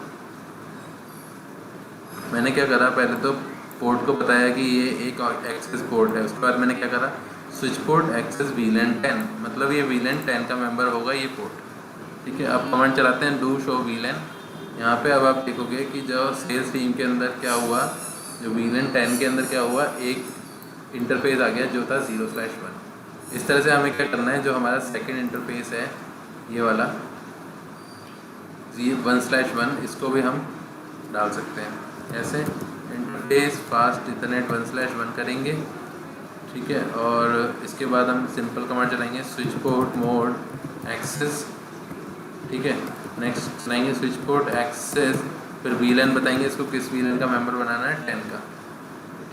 मैंने क्या करा, पहले तो पोर्ट को बताया कि ये एक एक्सेस पोर्ट है, उसके बाद मैंने क्या करा, स्विच पोर्ट एक्सेस वीलन 10, मतलब ये वीलन 10 का मेंबर होगा ये पोर्ट, ठीक है। अब कमांड चलाते हैं डू शो वीलन। यहाँ पे अब आप देखोगे कि जो सेल्स टीम के अंदर क्या हुआ, जो वीलन 10 के अंदर क्या हुआ, एक इंटरफेस आ गया जो था 0/1। इस तरह से हमें क्या करना है, जो हमारा सेकंड इंटरफेस है ये वाला 1/1, इसको भी हम डाल सकते हैं ऐसे, इंटरफेस फास्ट इथरनेट 1/1 करेंगे, ठीक है। और इसके बाद हम सिंपल कमांड चलाएंगे स्विच पोर्ट मोड एक्सेस, ठीक है। नेक्स्ट चलाएंगे स्विच पोर्ट एक्सेस, फिर वीलन बताएंगे इसको किस वीलन का मेंबर बनाना है, 10 का,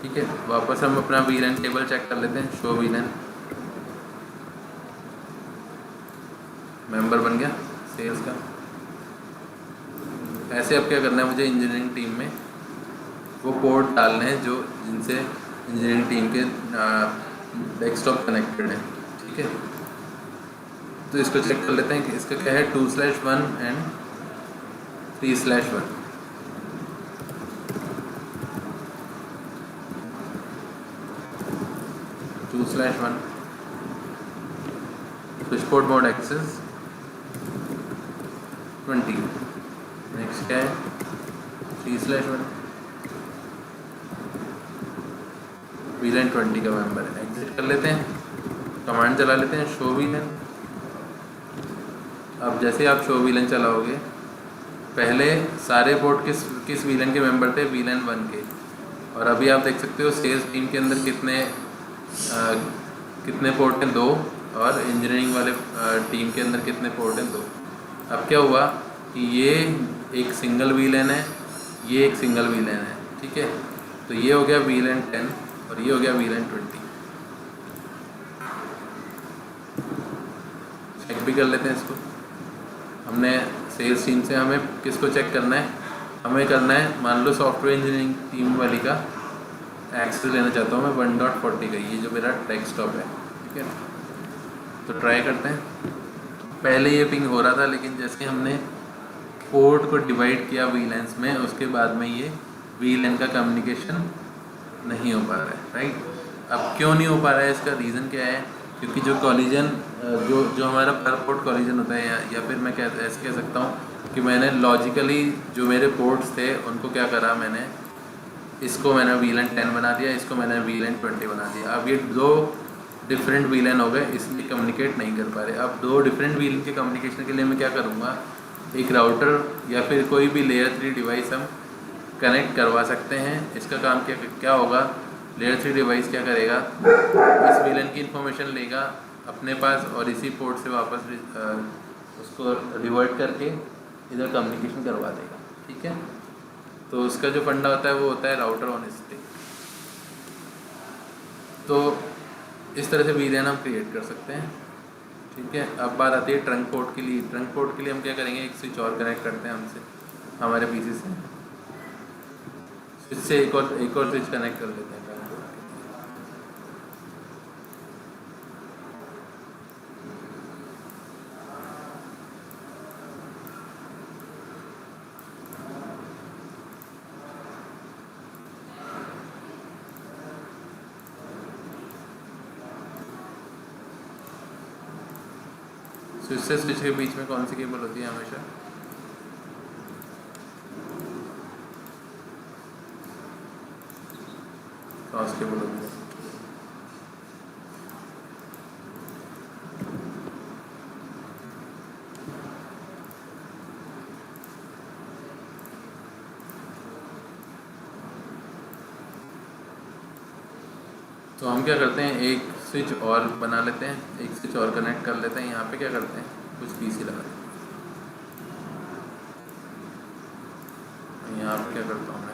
ठीक है। वापस हम अपना वीलन टेबल चेक कर लेते हैं, शो वीलन मेंबर बन गया सेल्स का। ऐसे अब क्या करना है, मुझे इंजीनियरिंग टीम में वो पोर्ट डालने हैं जो जिनसे इंजीनियरिंग टीम के डेस्कटॉप कनेक्टेड है, ठीक है। तो इसको चेक कर लेते हैं कि इसका क्या है, 2/1 and 3/1। Switch port mode access 20। Next क्या है, 3/1 वीलन 20 का मेंबर है। एग्जिट कर लेते हैं, कमांड चला लेते हैं शो वीलन। अब जैसे आप शो वीलन चलाओगे, पहले सारे पोर्ट किस वीलन के मेंबर थे, वीलन 1 के, और अभी आप देख सकते हो सेल्स टीम के अंदर कितने पोर्ट हैं, 2, और इंजीनियरिंग वाले टीम के अंदर कितने पोर्ट हैं, 2। अब क्या हुआ कि ये एक सिंगल वीलन है, ये एक सिंगल वीलन है, ठीक है। तो ये हो गया वीलन 10 और ये हो गया वीलन 20। चेक भी कर लेते हैं इसको। हमने सेल्स टीम से हमें किसको चेक करना है, हमें करना है, मान लो सॉफ्टवेयर इंजीनियरिंग टीम वाली का एक्सेस लेना चाहता हूँ मैं 1.40 का, ये जो मेरा डेस्कटॉप है, ठीक है। तो ट्राई करते हैं। पहले ये पिंग हो रहा था, लेकिन जैसे हमने पोर्ट को डिवाइड किया वीलेंस में, उसके बाद में ये वीलन का कम्युनिकेशन नहीं हो पा रहा है, राइट। अब क्यों नहीं हो पा रहा है, इसका रीज़न क्या है, क्योंकि जो कॉलिजन जो हमारा पर पोर्ट कॉलिजन होता है, या फिर मैं ऐसे कह सकता हूँ कि मैंने लॉजिकली जो मेरे पोर्ट्स थे उनको क्या करा, मैंने इसको मैंने VLAN 10 बना दिया, इसको मैंने VLAN 20 बना दिया। अब ये दो डिफरेंट VLAN हो गए, इसलिए कम्युनिकेट नहीं कर पा रहे। अब दो डिफरेंट VLAN के कम्युनिकेशन के लिए मैं क्या करूँगा, एक राउटर या फिर कोई भी लेयर 3 डिवाइस हम कनेक्ट करवा सकते हैं। इसका काम क्या होगा, लेयर 3 डिवाइस क्या करेगा, इस VLAN की इंफॉर्मेशन लेगा अपने पास और इसी पोर्ट से वापस उसको रिवर्ट करके इधर कम्युनिकेशन करवा देगा। ठीक है, तो उसका जो फंडा होता है वो होता है राउटर ऑन स्टिक। तो इस तरह से VLAN हम क्रिएट कर सकते हैं। ठीक है, अब बात आती है ट्रंक पोर्ट के लिए। ट्रंक पोर्ट के लिए हम क्या करेंगे, एक स्विच और कनेक्ट करते हैं हमसे हमारे PC से, स्विच से एक और स्विच कनेक्ट कर लेते हैं ट्रंक पोर्ट के लिए। स्विच से स्विच के बीच में कौन सी केबल होती है हमेशा, क्रॉस केबल होती है। तो हम क्या करते हैं, एक स्विच और बना लेते हैं, एक स्विच और कनेक्ट कर लेते हैं। यहाँ पे क्या करते हैं, कुछ PC लगा देते हैं। यहाँ पे क्या करता हूँ मैं,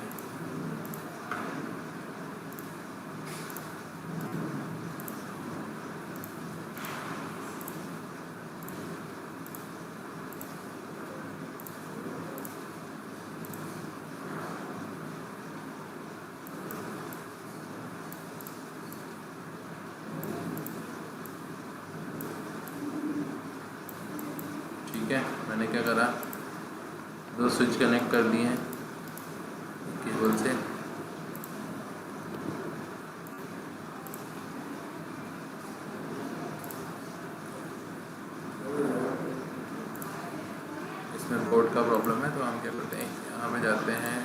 ठीक है, मैंने क्या करा, दो स्विच कनेक्ट कर दिए हैं केबल से। इसमें पोर्ट का प्रॉब्लम है, तो हम क्या करते हैं, यहाँ पे जाते हैं,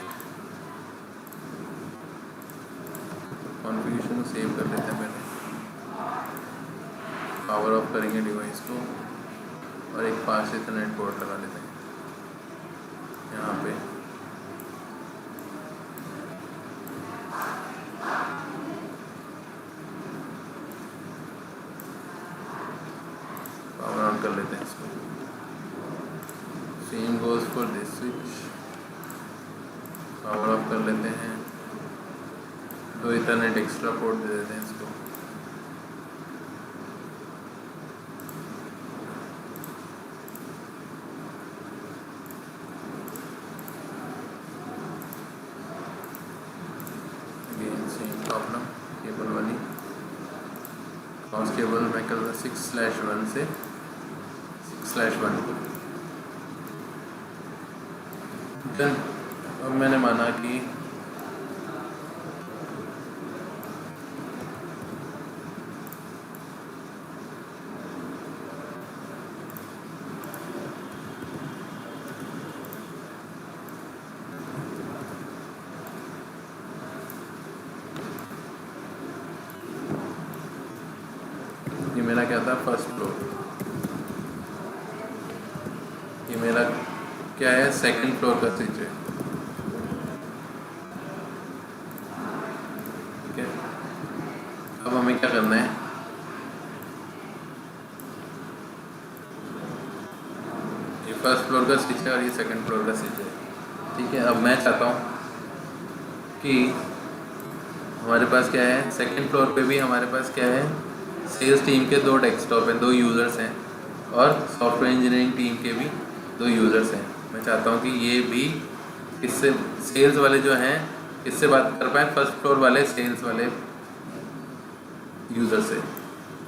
कॉन्फ़िगरेशन को सेव कर लेते हैं पहले, पावर ऑफ करेंगे डिवाइस को और एक पास इथरनेट पोर्ट लगा लेते हैं यहाँ पे। पावर ऑन कर लेते हैं इसको। Same goes for this switch, power of कर लेते हैं, दो इथरनेट एक्स्ट्रा पोर्ट दे देते हैं इसको। प्रॉब्लम केबल वाली, क्रॉस केबल मैं कर 6/1 से 6/1 को। देन अब मैंने माना कि ये मेरा क्या था, फर्स्ट फ्लोर, ये मेरा क्या है, सेकंड फ्लोर का स्विच है। ठीक है, अब हमें क्या करना है, ये फर्स्ट फ्लोर का स्विच है और ये सेकंड फ्लोर का स्विच है। ठीक है, अब मैं चाहता हूँ कि हमारे पास क्या है, सेकंड फ्लोर पे भी हमारे पास क्या है, सेल्स टीम के दो डेस्कटॉप हैं, दो यूज़र्स हैं, और सॉफ्टवेयर इंजीनियरिंग टीम के भी दो यूज़र्स हैं। मैं चाहता हूँ कि ये भी इससे सेल्स वाले जो हैं इससे बात कर पाएँ, फर्स्ट फ्लोर वाले सेल्स वाले यूज़र से,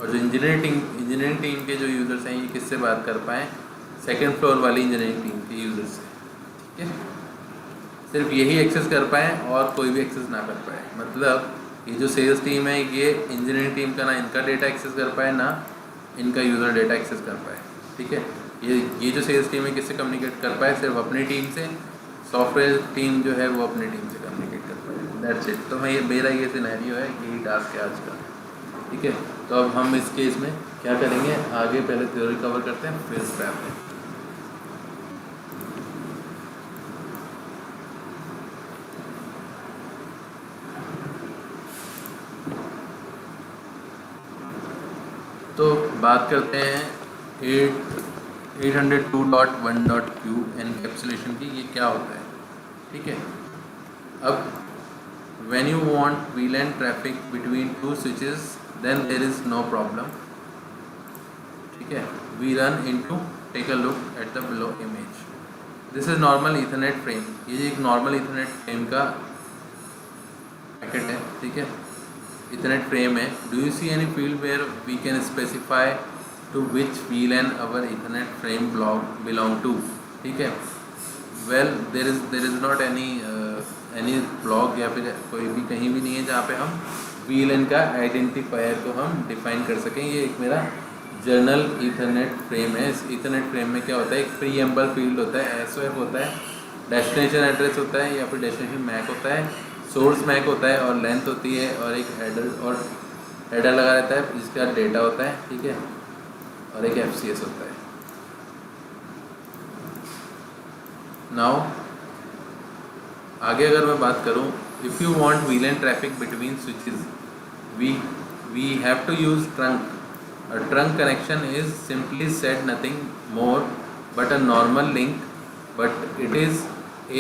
और जो इंजीनियरिंग टीम के जो यूज़र्स हैं ये किससे बात कर पाएँ, सेकंड फ्लोर वाली इंजीनियरिंग टीम के यूज़र से। ठीक है, सिर्फ यही एक्सेस कर पाएँ और कोई भी एक्सेस ना कर पाए। मतलब ये जो सेल्स टीम है ये इंजीनियरिंग टीम का ना इनका डेटा एक्सेस कर पाए, ना इनका यूज़र डेटा एक्सेस कर पाए। ठीक है, ये जो सेल्स टीम है किससे कम्युनिकेट कर पाए, सिर्फ अपनी टीम से। सॉफ्टवेयर टीम जो है वो अपनी टीम से कम्युनिकेट कर पाए। That's it. तो मेरा ये सिनेरियो है, यही टास्क है आज का। ठीक है, तो अब हम इस केस में क्या करेंगे, आगे पहले थ्योरी कवर करते हैं फिर स्क्रैप में। तो बात करते हैं 802.1.q एनकैप्सुलेशन की, ये क्या होता है। ठीक है, अब when you want VLAN traffic between two switches then there is no problem। ठीक है, we run into take a look at the below image। this is normal ethernet frame, ये एक normal ethernet frame का पैकेट है। ठीक है, ethernet frame है। do you see any field where we can specify to which VLAN our ethernet frame block belong to। ठीक है, well there is not any block या फिर कोई भी कहीं भी नहीं है जहाँ पे हम VLAN का आइडेंटिफायर को हम डिफाइन कर सकें। ये एक मेरा जर्नल ईथरनेट फ्रेम है। इस ईथरनेट फ्रेम में क्या होता है, एक प्रीएम्बल फील्ड होता है, SOF होता है, डेस्टिनेशन एड्रेस होता है या फिर डेस्टिनेशन मैक होता है, सोर्स मैक होता है और लेंथ होती है, और एक हेडर लगा रहता है जिसका डेटा होता है। ठीक है, और एक FCS होता है। नाउ आगे अगर मैं बात करूं, if you want VLAN traffic between switches we have to use trunk. A trunk connection is simply said nothing more but a normal link, but it is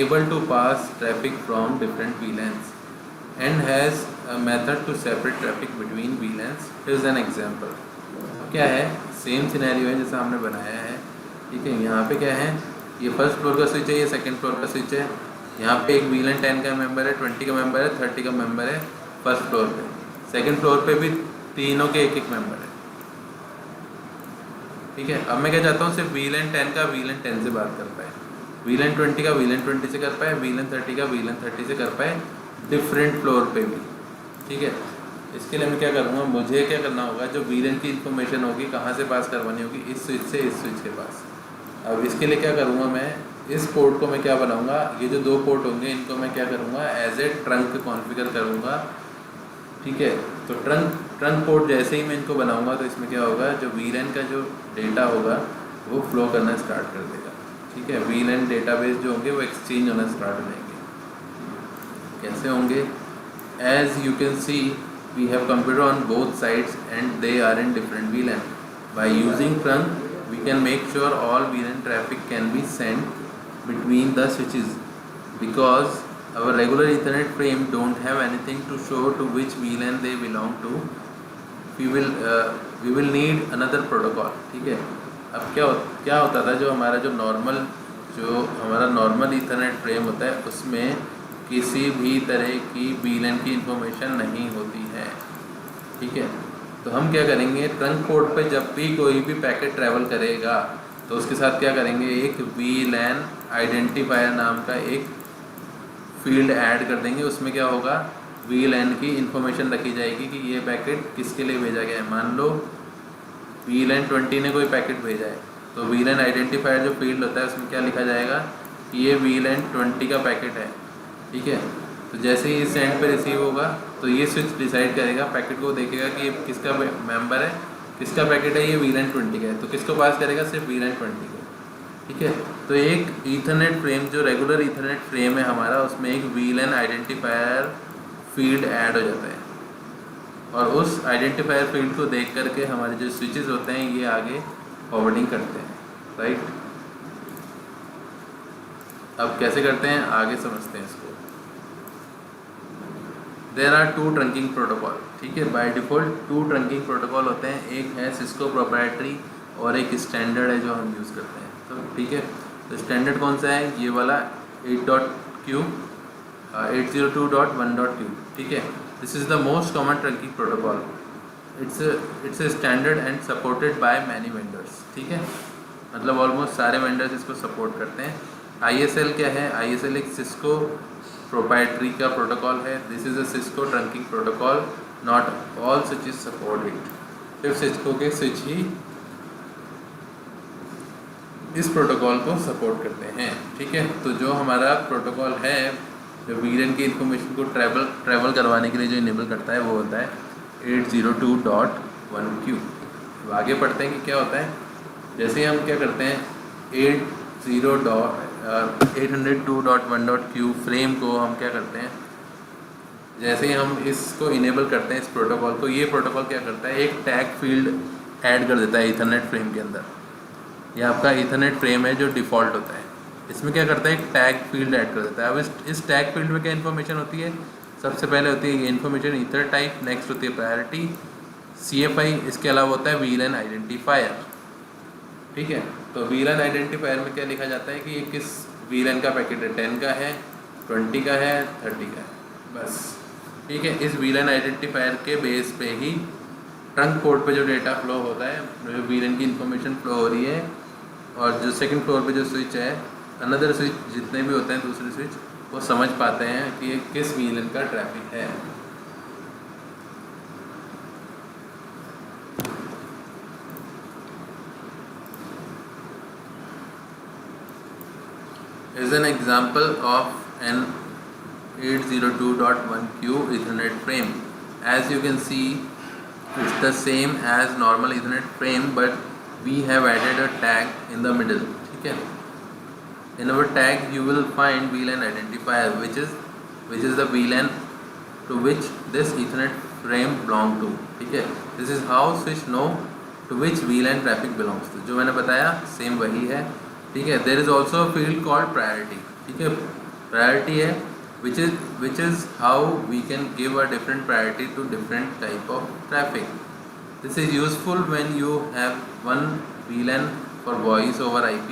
able to pass traffic from different VLANs and has a method to separate traffic between VLANs। Here's an example। क्या है, सेम सिनेरियो है जैसा हमने बनाया है। ठीक है, यहाँ पे क्या है, ये फर्स्ट फ्लोर का स्विच है, ये सेकंड फ्लोर का स्विच है। यहाँ पे एक VLAN 10 का मेंबर है, 20 का मेंबर है, 30 का मेंबर है फर्स्ट फ्लोर पे। सेकंड फ्लोर पे भी तीनों के एक मेंबर है। ठीक है, अब मैं क्या चाहता हूँ, सिर्फ VLAN 10 का VLAN 10 से बात कर पाए, VLAN 20 का VLAN 20 से कर पाए, VLAN 30 का VLAN 30 से कर पाए डिफरेंट फ्लोर पे भी। ठीक है, इसके लिए मैं क्या करूँगा, मुझे क्या करना होगा, जो VLAN की इन्फॉर्मेशन होगी कहाँ से पास करवानी होगी, इस स्विच से इस स्विच के पास। अब इसके लिए क्या करूँगा, मैं इस पोर्ट को मैं क्या बनाऊँगा, ये जो 2 पोर्ट होंगे इनको मैं क्या करूँगा, एज ए ट्रंक कॉन्फ़िगर करूँगा। ठीक है, तो ट्रंक पोर्ट जैसे ही मैं इनको बनाऊंगा तो इसमें क्या होगा, जो VLAN का जो डेटा होगा वो फ्लो करना स्टार्ट कर देगा। ठीक है, VLAN डेटाबेस जो होंगे वो एक्सचेंज होना स्टार्ट हो जाएंगे। कैसे होंगे, as you can see we have computer on both sides and they are in different VLAN। By using trunk we can make sure all VLAN traffic can be sent between the switches because our regular Ethernet frame don't have anything to show to which VLAN they belong to। we will need another protocol। ठीक है, अब क्या होता था, जो हमारा नॉर्मल Ethernet फ्रेम होता है उसमें किसी भी तरह की VLAN की इंफॉर्मेशन नहीं होती है। ठीक है, तो हम क्या करेंगे, ट्रंक पोर्ट पे जब भी कोई भी पैकेट ट्रैवल करेगा तो उसके साथ क्या करेंगे, एक VLAN आइडेंटिफायर नाम का एक फील्ड ऐड कर देंगे। उसमें क्या होगा, VLAN की इन्फॉर्मेशन रखी जाएगी कि ये पैकेट किसके लिए भेजा गया है। मान लो VLAN 20 ने कोई पैकेट भेजा है तो VLAN आइडेंटिफायर जो फील्ड होता है उसमें क्या लिखा जाएगा कि ये VLAN 20 का पैकेट है। ठीक है, तो जैसे ही इस एंड पे रिसीव होगा तो ये स्विच डिसाइड करेगा, पैकेट को देखेगा कि ये किसका मेंबर है, किसका पैकेट है, ये VLAN 20 का है, तो किसको पास करेगा, सिर्फ VLAN 20 को। ठीक है, तो एक ईथरनेट फ्रेम जो रेगुलर ईथरनेट फ्रेम है हमारा, उसमें एक VLAN आइडेंटिफायर फील्ड ऐड हो जाता है और उस आइडेंटिफायर फील्ड को देख करके हमारे जो स्विचेस होते हैं ये आगे फॉरवर्डिंग करते हैं। राइट, अब कैसे करते हैं आगे समझते हैं इसको। There are 2 trunking protocol. ठीक है, बाय डिफ़ॉल्ट 2 ट्रंकिंग प्रोटोकॉल होते हैं, एक है सिस्को प्रोप्राइटरी और एक स्टैंडर्ड है जो हम यूज़ करते हैं। तो ठीक है, तो स्टैंडर्ड कौन सा है, ये वाला 8.q 802.1.q। ठीक है, this is the most common trunking protocol. It's a standard and supported by many vendors. ठीक है, मतलब ऑलमोस्ट सारे वेंडर्स इसको सपोर्ट करते हैं। ISL क्या है, ISL एक सिस्को प्रोप्राइटरी का प्रोटोकॉल है। This is a Cisco trunking protocol, not all switches support it. सिर्फ सिस्को के स्विच ही इस प्रोटोकॉल को सपोर्ट करते हैं। ठीक है, तो जो हमारा प्रोटोकॉल है जो वीलन की इन्फॉर्मेशन को ट्रैवल करवाने के लिए जो इनेबल करता है वो होता है 802.1q। तो आगे पढ़ते हैं कि क्या होता है। जैसे हम क्या करते हैं 802.1.q फ्रेम को हम क्या करते हैं, जैसे ही हम इसको इनेबल करते हैं इस प्रोटोकॉल को, ये प्रोटोकॉल क्या करता है एक टैग फील्ड ऐड कर देता है ईथरनेट फ्रेम के अंदर। ये आपका ईथरनेट फ्रेम है जो डिफ़ॉल्ट होता है, इसमें क्या करता है एक टैग फील्ड ऐड कर देता है। अब इस टैग फील्ड में क्या इन्फॉर्मेशन होती है, सबसे पहले होती है इन्फॉर्मेशन ईथर टाइप, नेक्स्ट होती है प्रायोरिटी, CFI, इसके अलावा होता है वीलन आइडेंटिफायर। ठीक है, तो वीलन आइडेंटिफायर में क्या लिखा जाता है कि ये किस वीलन का पैकेट है, 10 का है, 20 का है, 30 का है, बस। ठीक है, इस वीलन आइडेंटिफायर के बेस पे ही ट्रंक पोर्ट पे जो डेटा फ्लो होता है, जो वीलन की इन्फॉर्मेशन फ्लो हो रही है, और जो सेकंड फ्लोर पे जो स्विच है, अनदर स्विच जितने भी होते हैं दूसरे स्विच, वो समझ पाते हैं कि ये किस वीलन का ट्रैफिक है। Is an example of an 802.1q Ethernet frame. As you can see, it's the same as normal Ethernet frame, but we have added a tag in the middle. ठीक है, in our tag you will find VLAN identifier, which is the VLAN to which this Ethernet frame belong to. ठीक है, this is how switch know to which VLAN traffic belongs to. जो मैंने बताया सेम वही है। ठीक है, there is also a field called priority. ठीक है, प्रायोरिटी है which is how we can give a different priority to different type of traffic. This is useful when you have one VLAN for voice over IP.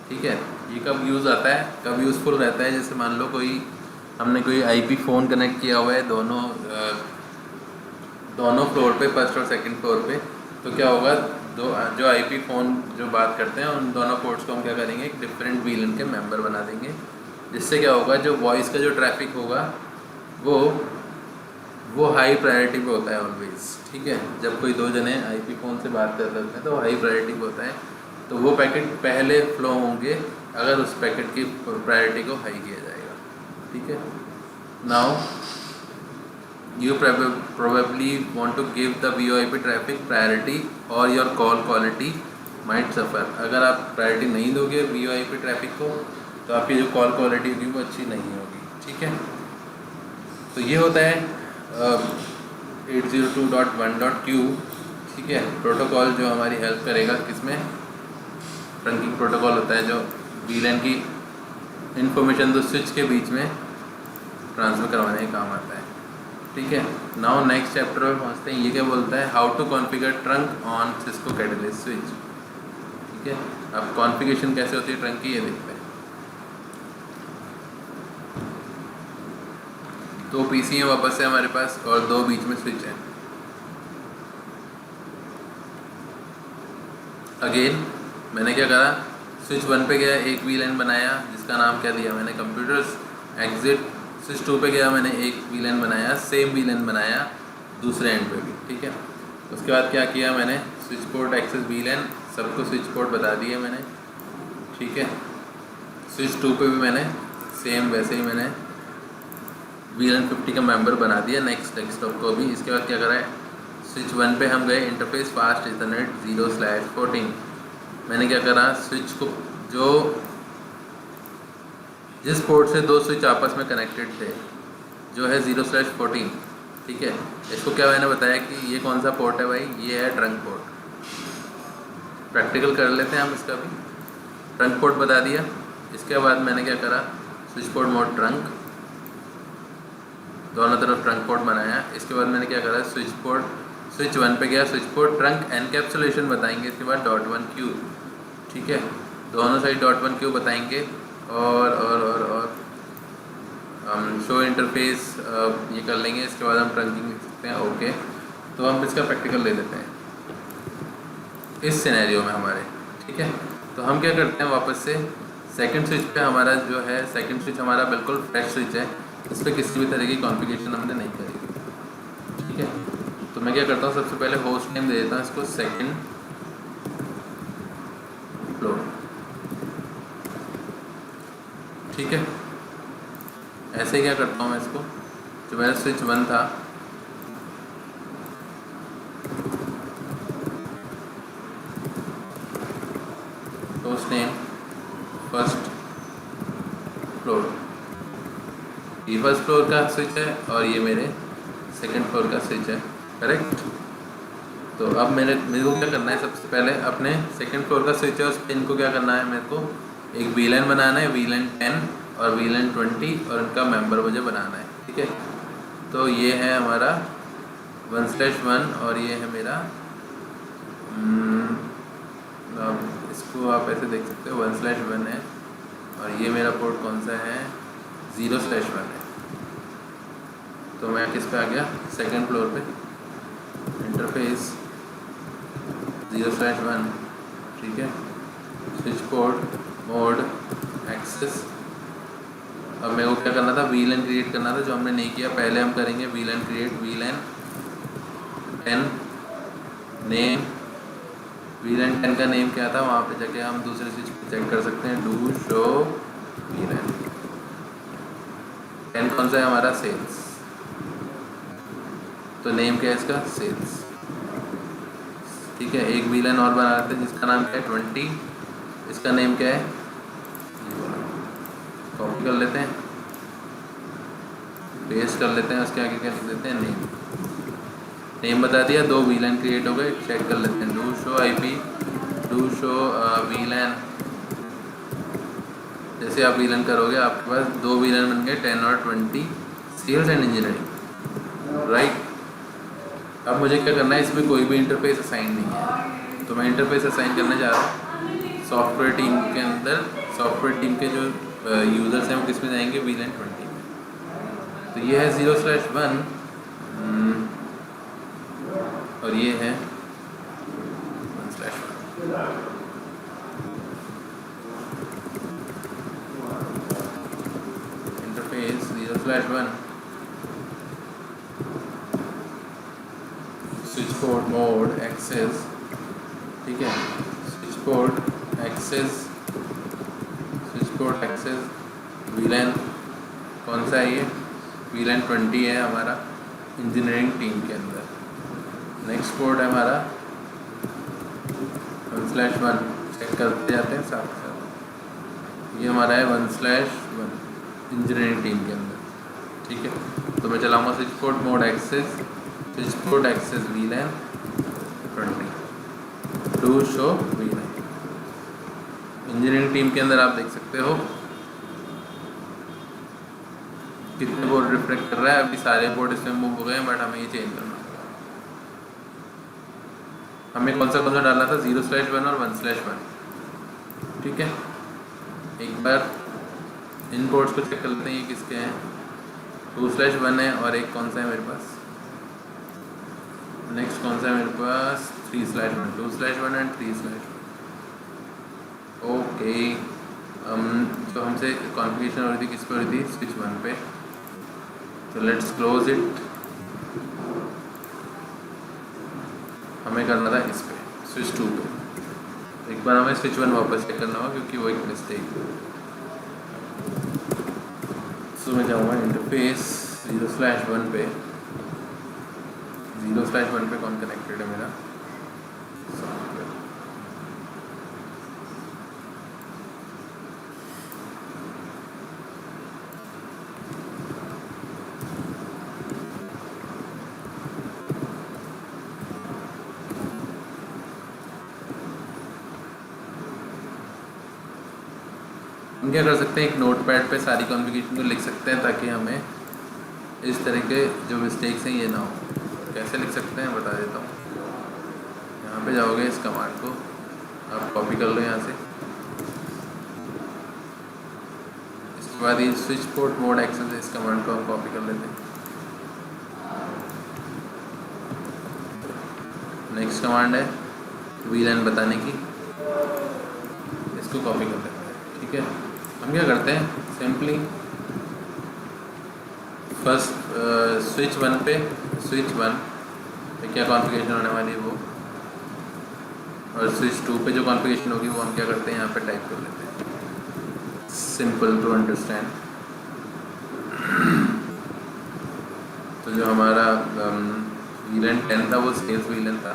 ठीक है, ये कब यूज़ आता है, कब यूज़फुल रहता है, जैसे मान लो हमने कोई IP फ़ोन कनेक्ट किया हुआ है दोनों फ्लोर पे, फर्स्ट और सेकंड फ्लोर पे, तो क्या होगा, जो IP फ़ोन जो बात करते हैं उन दोनों पोर्ट्स को हम क्या करेंगे, एक डिफरेंट VLAN के मेंबर बना देंगे, जिससे क्या होगा, जो वॉइस का जो ट्रैफिक होगा वो हाई प्रायोरिटी पे होता है ऑलवेज़। ठीक है, जब कोई दो जने IP फ़ोन से बात कर रहे हैं तो हाई प्रायोरिटी पे होता है, तो वो पैकेट पहले फ्लो होंगे अगर उस पैकेट की प्रायोरिटी को हाई किया जाएगा। ठीक है, now you probably want to give the VoIP traffic priority or your call quality might suffer. अगर आप प्रायोरिटी नहीं दोगे VoIP ट्रैफिक को तो आपकी जो कॉल क्वालिटी होगी वो अच्छी नहीं होगी। ठीक है, तो ये होता है 802.1.q। ठीक है, प्रोटोकॉल जो हमारी हेल्प करेगा किसमें, ट्रंकिंग प्रोटोकॉल होता है जो VLAN की इंफॉर्मेशन दो स्विच के बीच में ट्रांसफर करवाने का काम आता है। ठीक है, नाउ नेक्स्ट चैप्टर में पहुँचते हैं। ये क्या बोलता है, how to configure trunk on Cisco Catalyst switch. ठीक है, अब कॉन्फ़िगरेशन कैसे होती है ट्रंक की, ये देखते हैं। दो PC हैं वापस से हमारे पास और दो बीच में स्विच हैं। अगेन मैंने क्या करा, स्विच 1 पे गया, एक VLAN बनाया जिसका नाम क्या दिया मैंने, कंप्यूटर्स एग्जिट। स्विच 2 पे गया, मैंने एक VLAN बनाया, सेम VLAN बनाया दूसरे एंड पे भी। ठीक है, उसके बाद क्या किया मैंने, स्विच पोर्ट एक्सेस VLAN सबको स्विच पोर्ट बता दिए मैंने। ठीक है, स्विच 2 पे भी मैंने सेम वैसे ही मैंने VLAN 50 का मेंबर बना दिया, नेक्स्ट डेस्कटॉप को भी। इसके बाद क्या करा है, स्विच 1 पे हम गए, इंटरफेस फास्ट इथरनेट 0/14। मैंने क्या करा, स्विच को जिस पोर्ट से दो स्विच आपस में कनेक्टेड थे जो है 0/14। ठीक है, इसको क्या मैंने बताया कि ये कौन सा पोर्ट है भाई, ये है ट्रंक पोर्ट। प्रैक्टिकल कर लेते हैं हम इसका भी। ट्रंक पोर्ट बता दिया, इसके बाद मैंने क्या करा, स्विच पोर्ट मोड ट्रंक, दोनों तरफ ट्रंक पोर्ट बनाया। इसके बाद मैंने क्या करा, स्विच 1 पे गया, स्विच पोर्ट ट्रंक एनकैप्सुलेशन बताएंगे, इसके बाद .1q। ठीक है, दोनों साइड .1q बताएंगे, और शो इंटरफेस ये कर लेंगे। इसके बाद हम ट्रंकिंग लिख सकते हैं। ओके, तो हम इसका प्रैक्टिकल ले लेते हैं इस सिनेरियो में हमारे। ठीक है, तो हम क्या करते हैं, वापस से सेकंड स्विच पे हमारा जो है, सेकंड स्विच हमारा बिल्कुल फ्रेश स्विच है, इस पर किसी भी तरह की कॉन्फ़िगरेशन हमने नहीं करी। ठीक है, तो मैं क्या करता हूँ, सबसे पहले होस्ट नेम दे देता हूँ इसको सेकंड फ्लोर। ठीक है, ऐसे क्या करता हूँ मैं इसको, जो मेरा स्विच 1 था होस्ट नेम फर्स्ट फ्लोर, ये फर्स्ट फ्लोर का स्विच है और ये मेरे सेकंड फ्लोर का स्विच है, करेक्ट। तो अब मेरे को क्या करना है, सबसे पहले अपने सेकंड फ्लोर का स्विच है उस पे इनको क्या करना है, मेरे को एक VLAN बनाना है, VLAN 10 और VLAN 20 और इनका मेंबर मुझे बनाना है, ठीक है। तो ये है हमारा 1/1 और ये है मेरा इसको आप ऐसे देख सकते हो 1/1 है और ये मेरा पोर्ट कौन सा है, 0/1 है। तो मैं किस पे आ गया, सेकंड फ्लोर पे, इंटरफेस 0/1, ठीक है। स्विच पोर्ट मोड एक्सेस, अब मेरे को क्या करना था, VLAN क्रिएट करना था, जो हमने नहीं किया। पहले हम करेंगे VLAN create, VLAN 10 name, VLAN 10 का नेम क्या था, वहाँ पे जाके हम दूसरे स्विच पे चेक कर सकते हैं, डू शो VLAN 10 कौन सा है हमारा, सेल्स, तो नेम क्या है इसका, सेल्स, ठीक है। एक VLAN और बना लेते हैं जिसका नाम क्या है 20, इसका नेम क्या है, कॉपी कर लेते हैं, पेस्ट कर लेते हैं, उसके आगे क्या लिख देते हैं, नेम बता दिया। 2 VLAN क्रिएट हो गए, चेक कर लेते हैं, do show IP, do show VLAN। जैसे आप VLAN करोगे आपके पास 2 VLAN बन गए, 10 और 20, सेल्स एंड इंजीनियरिंग, राइट। अब मुझे क्या करना है, इसमें कोई भी इंटरफेस असाइन नहीं है, तो मैं इंटरफेस असाइन करने जा रहा हूँ सॉफ्टवेयर टीम के अंदर। सॉफ्टवेयर टीम के जो यूज़र्स हैं वो किस में जाएंगे, VLAN 20 में। तो ये है 0/1 और ये है 1/1। Interface 0/1, switch port mode access, ठीक है, switch port access, switch port access, VLAN कौन सा है ये, VLAN 20 है हमारा इंजीनियरिंग टीम के अंदर। नेक्स्ट पोर्ट है हमारा 1/1, चेक करते जाते हैं साथ साथ, ये हमारा है 1/1 इंजीनियरिंग टीम के अंदर, ठीक है। तो मैं चलाऊँगा switch port mode access, switch port access VLAN 20, to show VLAN। Engineering team के अंदर आप देख सकते हो कितने बोर्ड रिफ्लेक्ट कर रहा है, अभी सारे बोर्ड इसमें मूव हो गए हैं, बट हमें ये चेंज करना होगा। हमें कौन सा डालना था, 0/1 और 1/1, ठीक है। एक बार इन बोर्ड्स को चेक कर लेते हैं, ये किसके हैं, 2/1 है और एक कौन सा है मेरे पास, नेक्स्ट कौन सा है मेरे पास, 3/1, 2/1 एंड 3/1। ओके, जो हमसे कॉन्फ़िगरेशन हो रही थी किस पे हो रही थी, स्विच 1 पे। तो लेट्स क्लोज इट, हमें करना था इस पे, स्विच 2 पे। एक बार हमें स्विच 1 वापस चेक करना होगा क्योंकि वो एक मिस्टेक है। सो मैं जाऊँगा इंटरफेस 0/1 पे, 0/1 पे कौन कनेक्टेड है मेरा, सॉफ्टवेयर। हम क्या कर सकते हैं, एक नोटपैड पे सारी कॉन्फ़िगरेशन को लिख सकते हैं ताकि हमें इस तरह के जो मिस्टेक्स हैं ये ना हो। कैसे लिख सकते हैं बता देता हूँ। यहाँ पे जाओगे, इस कमांड को आप कॉपी कर लो यहाँ से, इसके बाद ये स्विच पोर्ट मोड एक्सेस, इस कमांड को हम कॉपी कर लेते हैं। नेक्स्ट कमांड है VLAN बताने की, इसको कॉपी कर लेते हैं, ठीक है। हम क्या करते हैं, सिंपली फर्स्ट स्विच 1 पे, स्विच 1 पे क्या कॉन्फ़िगरेशन होने वाली है वो, और स्विच 2 पे जो कॉन्फ़िगरेशन होगी वो हम क्या करते हैं यहाँ पे टाइप कर लेते हैं, सिंपल टू अंडरस्टैंड। तो जो हमारा VLAN 10 था वो सेल्स VLAN था।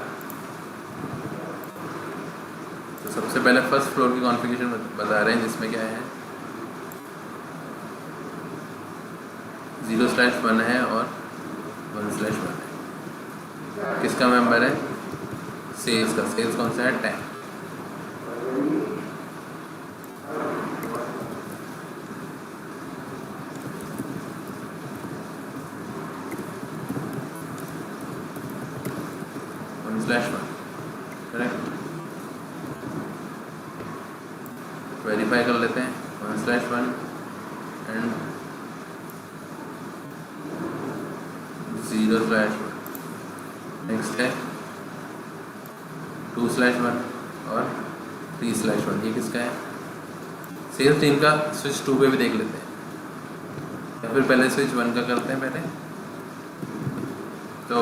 तो सबसे पहले फर्स्ट फ्लोर की कॉन्फ़िगरेशन बता रहे हैं, जिसमें क्या है 0/1 है और 1/1 है। किसका मेंबर है? सेल्स का। सेल्स कौन सा है? 10। करेक्ट। वेरीफाई कर लेते हैं 1/1 एंड 0/1। नेक्स्ट है 2/1 और 3/1। ये किसका है? सेल्स टीम का। स्विच 2 पे भी देख लेते हैं, या फिर पहले स्विच 1 का करते हैं पहले। तो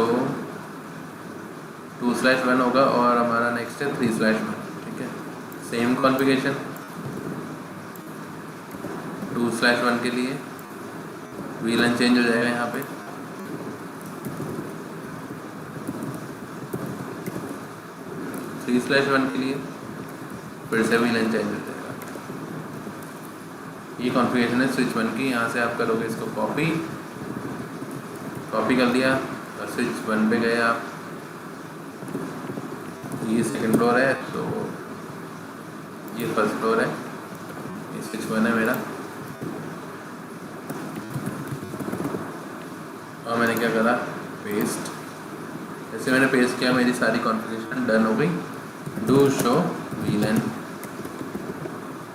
2/1 होगा और हमारा नेक्स्ट है 3/1। ठीक है, सेम कॉन्फ़िगरेशन 2/1 के लिए VLAN चेंज हो जाएगा यहाँ पे। थ्री स्लैश 1 के लिए फिर से VLAN चेंज हो जाएगा। ये कॉन्फ़िगरेशन है स्विच 1 की। यहाँ से आप करोगे इसको कॉपी कर दिया और स्विच 1 पे गए आप। ये सेकंड फ्लोर है, तो ये फर्स्ट फ्लोर है। ये स्विच 1 है मेरा, और मैंने क्या करा, पेस्ट। जैसे मैंने पेस्ट किया मेरी सारी कॉन्फ़िगरेशन डन हो गई। Do show VLAN।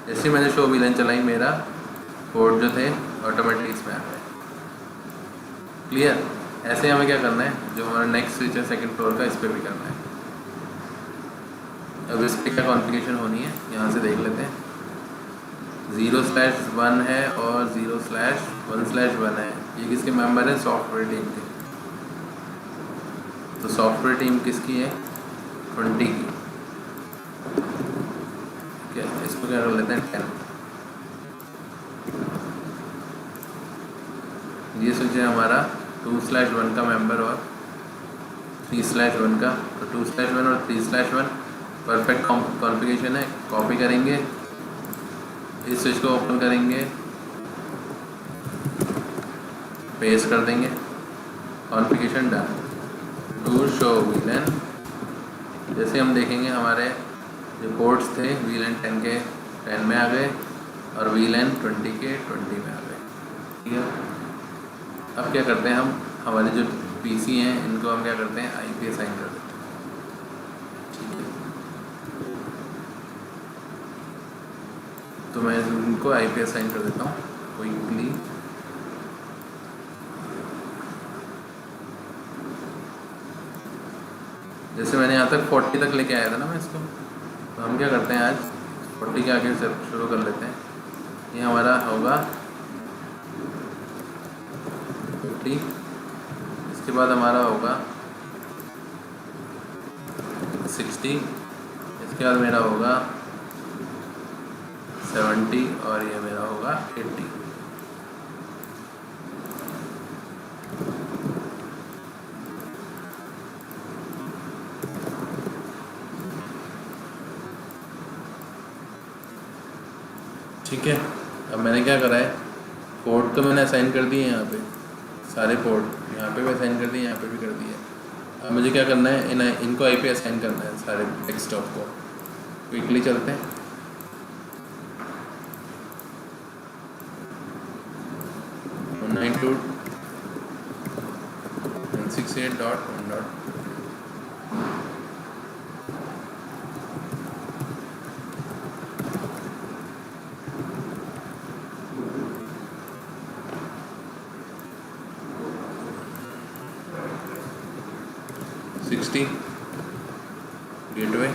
जैसे मैंने शो VLAN चलाई, मेरा पोर्ट जो थे ऑटोमेटिकली इसमें आ गए। क्लियर? ऐसे हमें क्या करना है, जो हमारा नेक्स्ट स्विच है सेकंड फ्लोर का, इस पर भी करना है। अब इस पर क्या कॉन्फ़िगरेशन होनी है यहाँ से देख लेते हैं। 0/1 है और 0/1/1 है। ये किसके मेंबर है? सॉफ्टवेयर टीम के। तो सॉफ्टवेयर टीम किसकी है? 20 की। क्या इसको क्या कर लेते हैं 10। ये स्विच है हमारा 2/1 का मेंबर और 3/1 का। तो 2/1 और 3/1 परफेक्ट कॉन्फ़िगरेशन है। कॉपी करेंगे, इस स्विच को ओपन करेंगे, पेस्ट कर देंगे, configuration done. To show VLAN। जैसे हम देखेंगे हमारे जो पोर्ट्स थे VLAN 10 के 10 में आ गए और VLAN 20 के 20 में आ गए। ठीक है, अब क्या करते हैं हम, हमारे जो PC हैं इनको हम क्या करते हैं, IP असाइन कर देते हैं। ठीक है, तो मैं इनको IP असाइन कर देता हूँ क्विकली। जैसे मैंने यहाँ तक 40 तक लेके आया था ना मैं इसको, तो हम क्या करते हैं आज 40 के आगे से शुरू कर लेते हैं। ये हमारा होगा 50, इसके बाद हमारा होगा 60, इसके बाद मेरा होगा 70 और ये मेरा होगा 80। ठीक है, अब मैंने क्या करा है, पोर्ट तो मैंने असाइन कर दिए यहाँ पे, सारे पोर्ट यहाँ पे भी असाइन कर दिए, यहाँ पे भी कर दिए। अब मुझे क्या करना है, इनको IP असाइन करना है सारे डेस्कटॉप को। क्विकली चलते हैं। गेटवे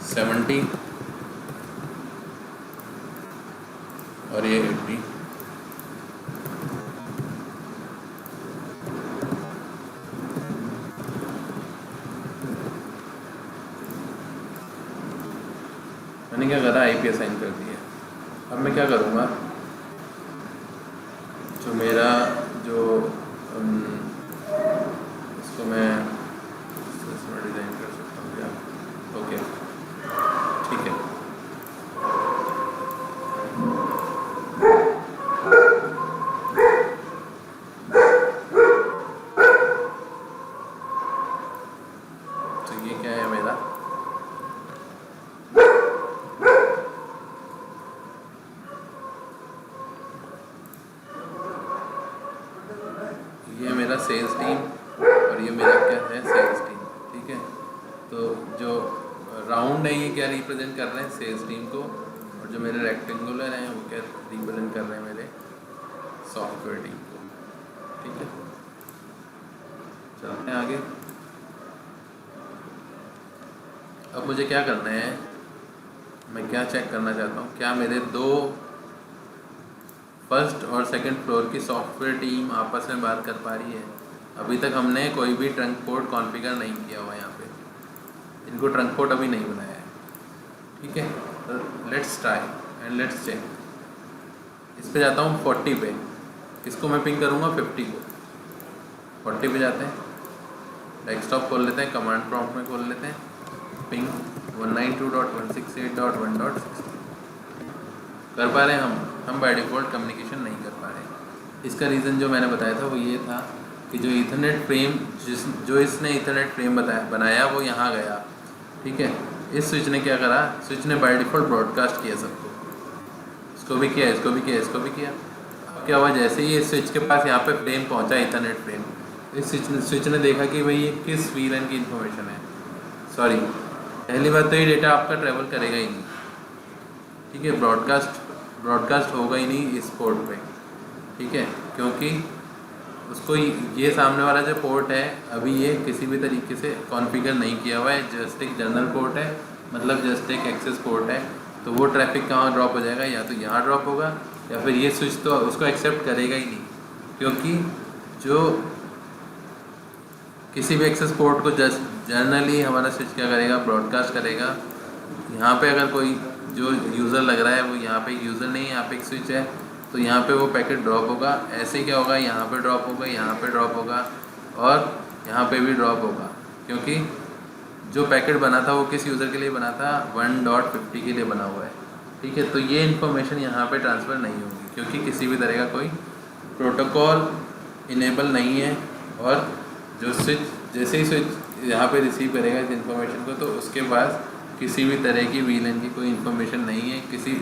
70 और ये 80। मैंने क्या करा, IP असाइन कर दिया। अब मैं क्या करूँगा, मेरा जो इसको मैं इसमें डिज़ाइन कर सकता हूँ क्या? ओके, ठीक है। तो ये क्या है मेरा, ये मेरा सेल्स टीम और ये मेरा क्या है, सेल्स टीम। ठीक है, तो जो राउंड है ये क्या रिप्रेजेंट कर रहे हैं, सेल्स टीम को, और जो मेरे रेक्टेंगुलर हैं वो क्या रिप्रेजेंट कर रहे हैं, मेरे सॉफ्टवेयर टीम को। ठीक है, चलते हैं आगे। अब मुझे क्या करना है, मैं क्या चेक करना चाहता हूँ, क्या मेरे दो फर्स्ट और सेकंड फ्लोर की सॉफ्टवेयर टीम आपस में बात कर पा रही है। अभी तक हमने कोई भी ट्रंक पोर्ट कॉन्फ़िगर नहीं किया हुआ यहाँ पे, इनको ट्रंक पोर्ट अभी नहीं बनाया है। ठीक है, तो let's try and let's check. इस पे जाता हूँ 40 पे, किसको मैं पिंग करूँगा, 50 को। 40 पे जाते हैं, डेस्कटॉप खोल लेते हैं, कमांड प्रॉम्प्ट में खोल लेते हैं, पिंग 192.168.1.6 कर पा रहे हैं हम बाय डिफ़ॉल्ट कम्युनिकेशन नहीं कर पा रहे। इसका रीज़न जो मैंने बताया था वो ये था कि जो ईथरनेट फ्रेम जो इसने ईथरनेट फ्रेम बनाया वो यहाँ गया। ठीक है, इस स्विच ने क्या करा, स्विच ने बाय डिफ़ॉल्ट ब्रॉडकास्ट किया सबको, इसको भी किया, इसको भी किया, इसको भी किया। अब क्या हुआ, जैसे ही इस स्विच के पास यहाँ पे फ्रेम पहुँचा, ईथरनेट फ्रेम, इस स्विच ने देखा कि भाई ये किस वीलन की इन्फॉर्मेशन है। सॉरी, पहली बात तो ये डेटा आपका ट्रैवल करेगा ही नहीं। ठीक है, ब्रॉडकास्ट होगा ही नहीं इस पोर्ट पे। ठीक है, क्योंकि उसको ये सामने वाला जो पोर्ट है अभी ये किसी भी तरीके से कॉन्फ़िगर नहीं किया हुआ है, जस्ट एक जनरल पोर्ट है, मतलब जस्ट एक एक्सेस पोर्ट है। तो वो ट्रैफिक कहाँ ड्रॉप हो जाएगा, या तो यहाँ ड्रॉप होगा या फिर ये स्विच तो उसको एक्सेप्ट करेगा ही नहीं, क्योंकि जो किसी भी एक्सेस पोर्ट को जस्ट जनरली हमारा स्विच क्या करेगा, ब्रॉडकास्ट करेगा। यहाँ पे अगर कोई जो यूज़र लग रहा है वो यहाँ पे एक यूज़र नहीं है, यहाँ पे एक स्विच है, तो यहाँ पे वो पैकेट ड्रॉप होगा। ऐसे ही क्या होगा, यहाँ पे ड्रॉप होगा, यहाँ पे ड्रॉप होगा और यहाँ पे भी ड्रॉप होगा, क्योंकि जो पैकेट बना था वो किस यूज़र के लिए बना था, 1.50 के लिए बना हुआ है। ठीक है, तो ये इन्फॉर्मेशन यहाँ पे ट्रांसफ़र नहीं होगी, क्योंकि किसी भी तरह का कोई प्रोटोकॉल इनेबल नहीं है। और जो स्विच जैसे ही स्विच यहाँ पे रिसीव करेगा इस इन्फॉर्मेशन को, तो उसके पास किसी भी तरह की वीलन की कोई इन्फॉर्मेशन नहीं है, किसी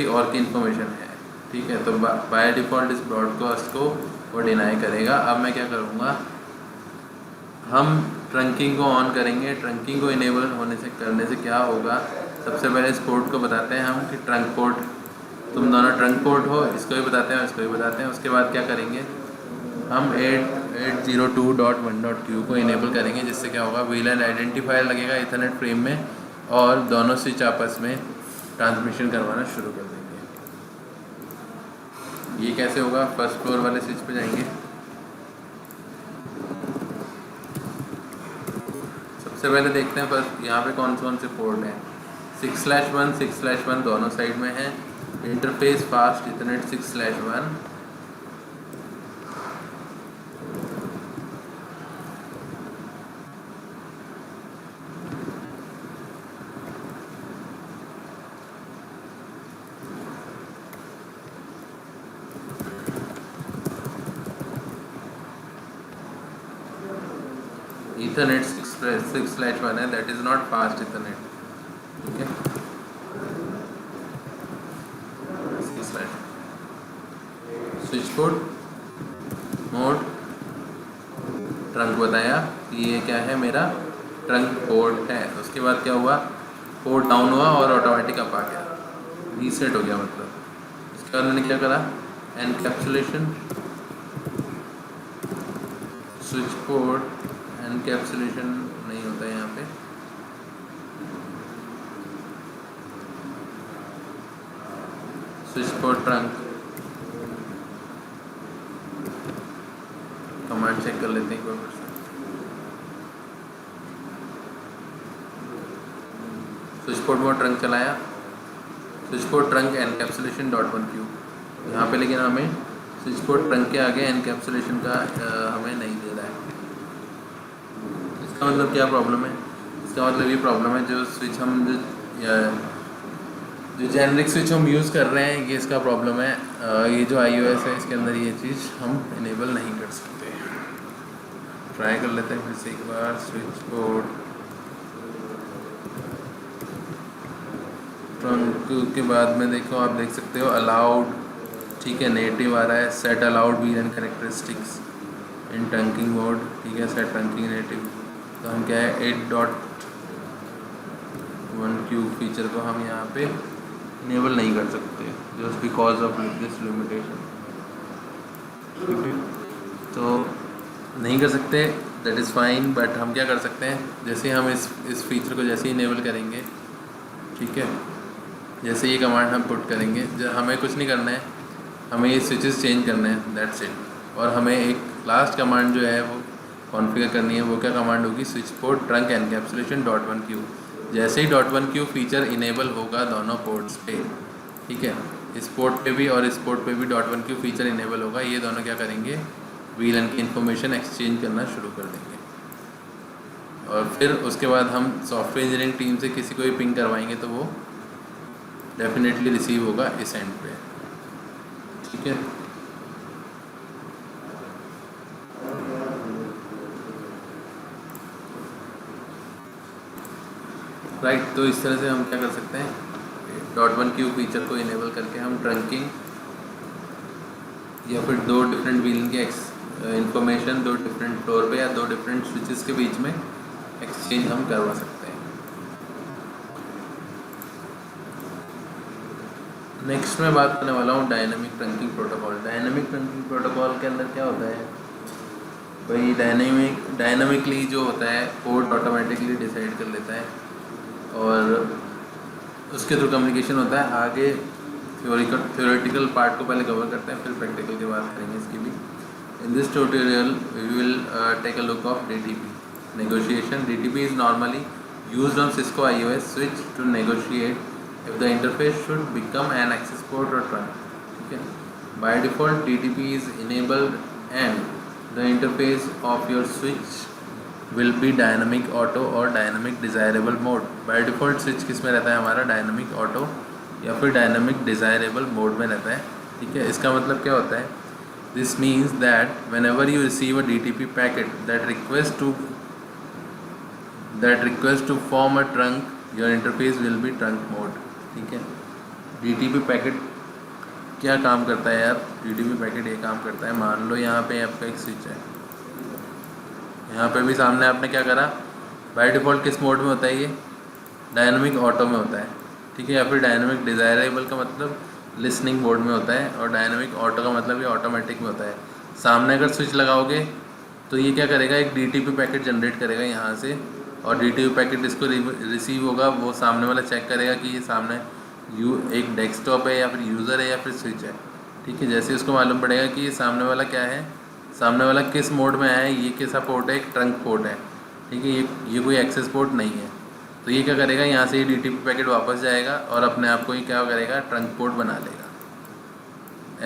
और की इन्फॉर्मेशन है। ठीक है, तो बाय डिफ़ॉल्ट इस ब्रॉडकास्ट को वो डिनाई करेगा। अब मैं क्या करूँगा, हम ट्रंकिंग को ऑन करेंगे। ट्रंकिंग को इनेबल करने से क्या होगा, सबसे पहले इस पोर्ट को बताते हैं हम कि ट्रंक पोर्ट, तुम दोनों ट्रंक पोर्ट हो, इसको भी बताते हैं और इसको भी बताते हैं। उसके बाद क्या करेंगे, हम 802.1.q को इनेबल करेंगे, जिससे क्या होगा, वीलन आइडेंटिफायर लगेगा इथरनेट फ्रेम में और दोनों स्विच आपस में ट्रांसमिशन करवाना शुरू कर देंगे। ये कैसे होगा, फर्स्ट फ्लोर वाले स्विच पे जाएंगे। सबसे पहले देखते हैं फर्स्ट यहाँ पे कौन से पोर्ट हैं। 6/1 6/1 दोनों साइड में है। Interface fast Ethernet 6/1। इथरनेट 6/1 है, that is not fast Ethernet. ठीक है, 6/1 स्विच पोर्ट मोड ट्रंक बताया कि ये क्या है, मेरा ट्रंक पोर्ट है। उसके बाद क्या हुआ, पोर्ट डाउन हुआ और ऑटोमेटिक अप आ गया, रीसेट हो गया। मतलब इसके बाद मैंने क्या करा, एनकैप्सुलेशन स्विच पोर्ट, एनकैप्सुलेशन नहीं होता है यहाँ पे, switch port trunk command check कर लेते हैं एक बार फिर से। स्विच पोर्ट मोड ट्रंक चलाया, switch port trunk encapsulation .1q यहाँ पे, लेकिन हमें स्विच पोर्ट ट्रंक के आगे एनकैप्सुलेशन का हमें नहीं दे रहा है। इसका मतलब क्या प्रॉब्लम है? इसका मतलब ये प्रॉब्लम है जो स्विच हम जो जेनरिक स्विच हम यूज़ कर रहे हैं ये इसका प्रॉब्लम है। ये जो iOS है इसके अंदर ये चीज़ हम इनेबल नहीं कर सकते। ट्राई कर लेते हैं फिर से एक बार। स्विच पोर्ट ट्रंक के बाद में देखो, आप देख सकते हो अलाउड, ठीक है, नेटिव आ रहा है। Set allowed wheel and characteristics in trunking mode, ठीक है, सेट ट्रंकिंग नेटिव। तो हम क्या है 8.1q फीचर को हम यहाँ पे इनेबल नहीं कर सकते just because of this limitation. तो नहीं कर सकते, दैट इज़ फाइन। बट हम क्या कर सकते हैं, जैसे हम इस फीचर को जैसे इनेबल करेंगे, ठीक है, जैसे ये कमांड हम पुट करेंगे, हमें कुछ नहीं करना है, हमें ये स्विचेस चेंज करने हैं, दैट्स इट। और हमें एक लास्ट कमांड जो है वो कॉन्फ़िगर करनी है। वो क्या कमांड होगी? Switch port trunk encapsulation .1q। जैसे ही .1q फीचर इनेबल होगा दोनों पोर्ट्स पे, ठीक है, इस पोर्ट पे भी और इस पोर्ट पे भी .1q फीचर इनेबल होगा, ये दोनों क्या करेंगे? वीलन की इन्फॉर्मेशन एक्सचेंज करना शुरू कर देंगे। और फिर उसके बाद हम सॉफ्टवेयर इंजीनियरिंग टीम से किसी को भी पिंग करवाएंगे तो वो डेफिनेटली रिसीव होगा इस एंड पे, ठीक है। राइट, तो इस तरह से हम क्या कर सकते हैं, .1q फीचर को इनेबल करके हम ट्रंकिंग या फिर दो डिफरेंट व्हीलिंग के इंफॉर्मेशन दो डिफरेंट फ्लोर पे या दो डिफरेंट स्विचेस के बीच में एक्सचेंज हम करवा सकते हैं। नेक्स्ट मैं बात करने वाला हूँ dynamic trunking protocol. Dynamic trunking protocol के अंदर क्या होता है भाई? डायनामिकली जो होता है पोर्ट ऑटोमेटिकली डिसाइड कर लेता है और उसके थ्रू कम्युनिकेशन होता है। आगे थ्योरेटिकल पार्ट को पहले कवर करते हैं, फिर प्रैक्टिकल की बात करेंगे इसकी भी। In this tutorial we will take a look of DTP negotiation. DTP is normally used on Cisco iOS switch to negotiate if the interface should become an access port or trunk. ठीक है, by default DTP is enabled and the interface of your switch will be dynamic auto और dynamic desirable mode. by default switch किस में रहता है हमारा? dynamic auto या फिर dynamic desirable mode में रहता है, ठीक है। इसका मतलब क्या होता है? This means that whenever you receive a DTP packet that requests to form a trunk, your interface will be trunk mode, ठीक है। DTP पैकेट क्या काम करता है यार? DTP पैकेट ये काम करता है, मान लो यहाँ पे आपका एक स्विच है, यहाँ पे भी सामने आपने क्या करा, बाय डिफ़ॉल्ट किस मोड में होता है ये? डायनामिक ऑटो में होता है, ठीक है, या फिर डायनामिक डिज़ायरेबल का मतलब लिसनिंग मोड में होता है और डायनामिक ऑटो का मतलब ये ऑटोमेटिक में होता है। सामने अगर स्विच लगाओगे तो ये क्या करेगा? एक DTP पैकेट जनरेट करेगा यहाँ से और DTP पैकेट इसको रिसीव होगा, वो सामने वाला चेक करेगा कि ये सामने एक डेस्कटॉप है या फिर यूज़र है या फिर स्विच है, ठीक है। जैसे उसको मालूम पड़ेगा कि ये सामने वाला क्या है, सामने वाला किस मोड में है, ये कैसा पोर्ट है, एक ट्रंक पोर्ट है, ठीक है, ये कोई एक्सेस पोर्ट नहीं है, तो ये क्या करेगा? यहाँ से ये DTP पैकेट वापस जाएगा और अपने आप को ही क्या करेगा? ट्रंक पोर्ट बना लेगा।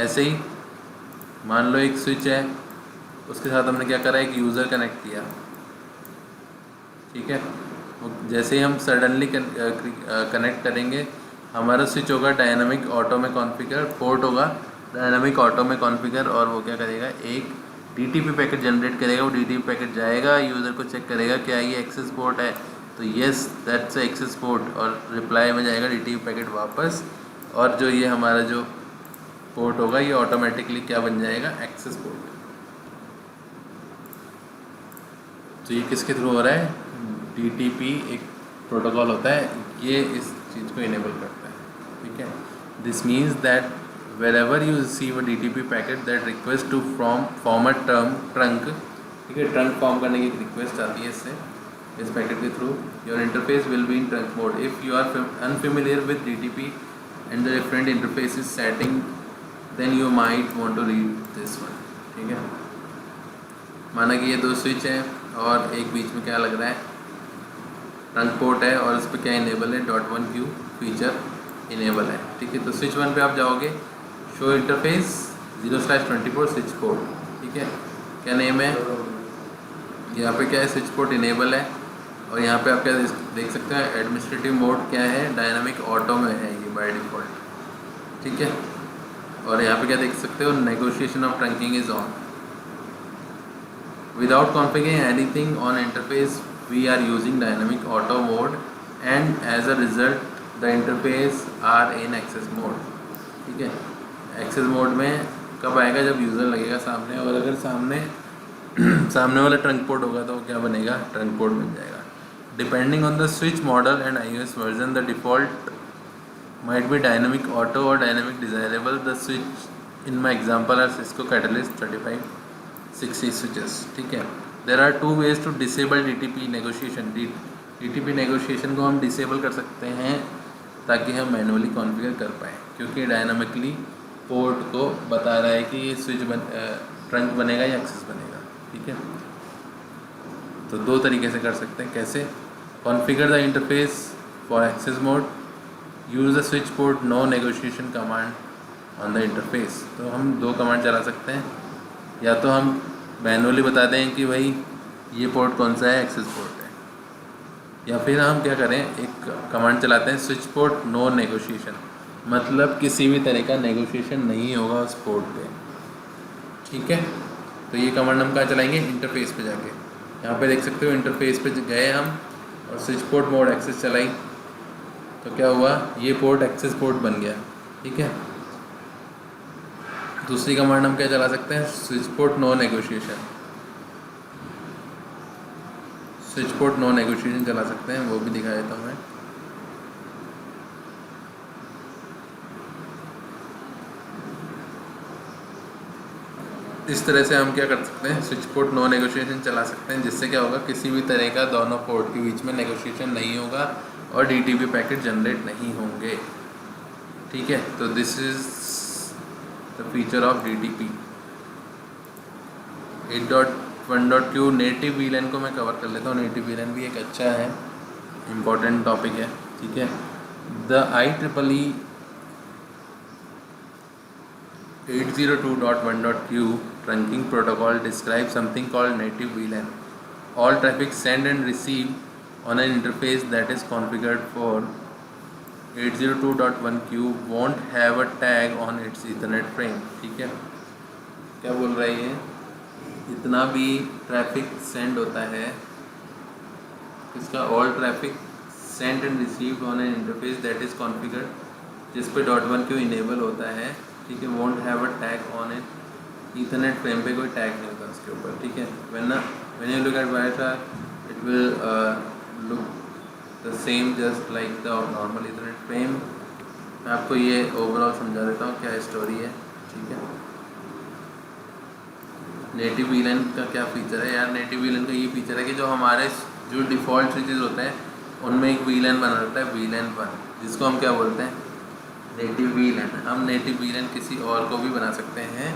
ऐसे ही मान लो एक स्विच है, उसके साथ हमने क्या करा? एक यूज़र कनेक्ट किया, ठीक है। जैसे ही हम सडनली कनेक्ट करेंगे, हमारा स्विच होगा डायनामिक ऑटो में कॉन्फ़िगर, पोर्ट होगा डायनामिक ऑटो में कॉन्फ़िगर और वो क्या करेगा? एक DTP पैकेट जनरेट करेगा। वो DTP पैकेट जाएगा, यूज़र को चेक करेगा क्या ये एक्सेस पोर्ट है, तो yes that's a access port, और रिप्लाई में जाएगा DTP पैकेट वापस, और जो ये हमारा जो पोर्ट होगा ये ऑटोमेटिकली क्या बन जाएगा? Access port. तो ये किसके थ्रू हो रहा है? DTP एक प्रोटोकॉल होता है, ये इस चीज़ को इनेबल करता है, ठीक है। This means that wherever you receive a DTP packet that request to form a trunk, ठीक है, ट्रंक फॉर्म करने की एक रिक्वेस्ट आती है इससे, इस पैकेट के through, your interface will be in trunk mode. If you are unfamiliar with DTP and the different interfaces setting, then you might want to read this one, ठीक है। माना कि ये दो स्विच हैं और एक बीच में क्या लग रहा है? ट्रंक पोर्ट है और इस पर क्या इनेबल है? .1q फीचर इनेबल है, ठीक है। तो स्विच 1 पे आप जाओगे, शो इंटरफेस, 0/24 स्विच पोर्ट। ठीक है, क्या नेम है, यहाँ पे क्या है, स्विच पोर्ट इनेबल है। और यहाँ पे आप क्या देख सकते हैं, एडमिनिस्ट्रेटिव मोड क्या है, डायनामिक ऑटो में है ये बाय डिफ़ॉल्ट। ठीक है, और यहाँ पे क्या देख सकते हो, negotiation of trunking is on. Without configuring anything on interface, we are using dynamic auto mode, and as a result, the interface are in access mode। ठीक है, एक्सेस मोड में कब आएगा, जब यूज़र लगेगा सामने, और अगर सामने सामने वाला ट्रंक पोर्ट होगा तो क्या बनेगा, ट्रंक पोर्ट बन जाएगा। Depending on the switch model and iOS version, the default might be dynamic auto or dynamic desirable। The switch in my example are Cisco Catalyst 3560 switches। ठीक है, there are two ways to disable DTP negotiation। DTP negotiation को हम डिसेबल कर सकते हैं ताकि हम मैनुअली कॉन्फ़िगर कर पाएँ, क्योंकि डायनामिकली पोर्ट को बता रहा है कि ये स्विच ट्रंक बनेगा या एक्सेस बनेगा। ठीक है, तो दो तरीके से कर सकते हैं। कैसे, configure the interface for access mode, use the switch port no negotiation command on the interface. तो हम दो कमांड चला सकते हैं, या तो हम मैनुअली बता दें कि भाई ये पोर्ट कौन सा है, एक्सेस पोर्ट है, या फिर हम क्या करें, एक कमांड चलाते हैं स्विच पोर्ट नो नेगोशिएशन, मतलब किसी भी तरह का नेगोशिएशन नहीं होगा उस पोर्ट पे। ठीक है, तो ये कमांड हम कहाँ चलाएंगे, इंटरफेस पे जाके। यहाँ पे देख सकते हो इंटरफेस पे गए हम और स्विच पोर्ट मोड एक्सेस चलाई, तो क्या हुआ, ये पोर्ट एक्सेस पोर्ट बन गया। ठीक है, दूसरी कमांड हम क्या चला सकते हैं, switch port no negotiation. Switch port no negotiation चला सकते हैं, वो भी दिखा देता हूँ मैं। इस तरह से हम क्या कर सकते हैं, स्विच पोर्ट नो नेगोशिएशन चला सकते हैं, जिससे क्या होगा, किसी भी तरह का दोनों पोर्ट के बीच में नेगोशिएशन नहीं होगा और DTP पैकेट जनरेट नहीं होंगे। ठीक है, तो this is the feature of DTP। 8.1.2 native VLAN को मैं कवर कर लेता हूँ। नेटिव VLAN भी एक अच्छा है, इम्पोर्टेंट टॉपिक है। ठीक है, the IEEE 802.1.q trunking protocol describes something called native VLAN। All traffic sent and received on an interface that is configured for 802.1q won't have a tag on its Ethernet frame। ठीक है, क्या बोल रहा है ये, जितना भी ट्रैफिक सेंड होता है, इसका all traffic send and received on an interface that is configured, जिस पे .1q इनेबल होता है। ठीक है, won't have a tag on it, Ethernet frame पे कोई टैग नहीं होता उसके ऊपर। ठीक है, when you look at wireframe it will look the same just like the normal Ethernet frame. मैं आपको ये ओवरऑल समझा देता हूँ क्या स्टोरी है। ठीक है, नेटिव VLAN का क्या फ़ीचर है यार, नेटिव VLAN का ये फीचर है कि जो हमारे जो डिफ़ॉल्ट स्विचेस होते हैं उनमें एक VLAN बना रहता है, VLAN 1, जिसको हम क्या बोलते हैं, नेटिव VLAN। हम नेटिव VLAN किसी और को भी बना सकते हैं,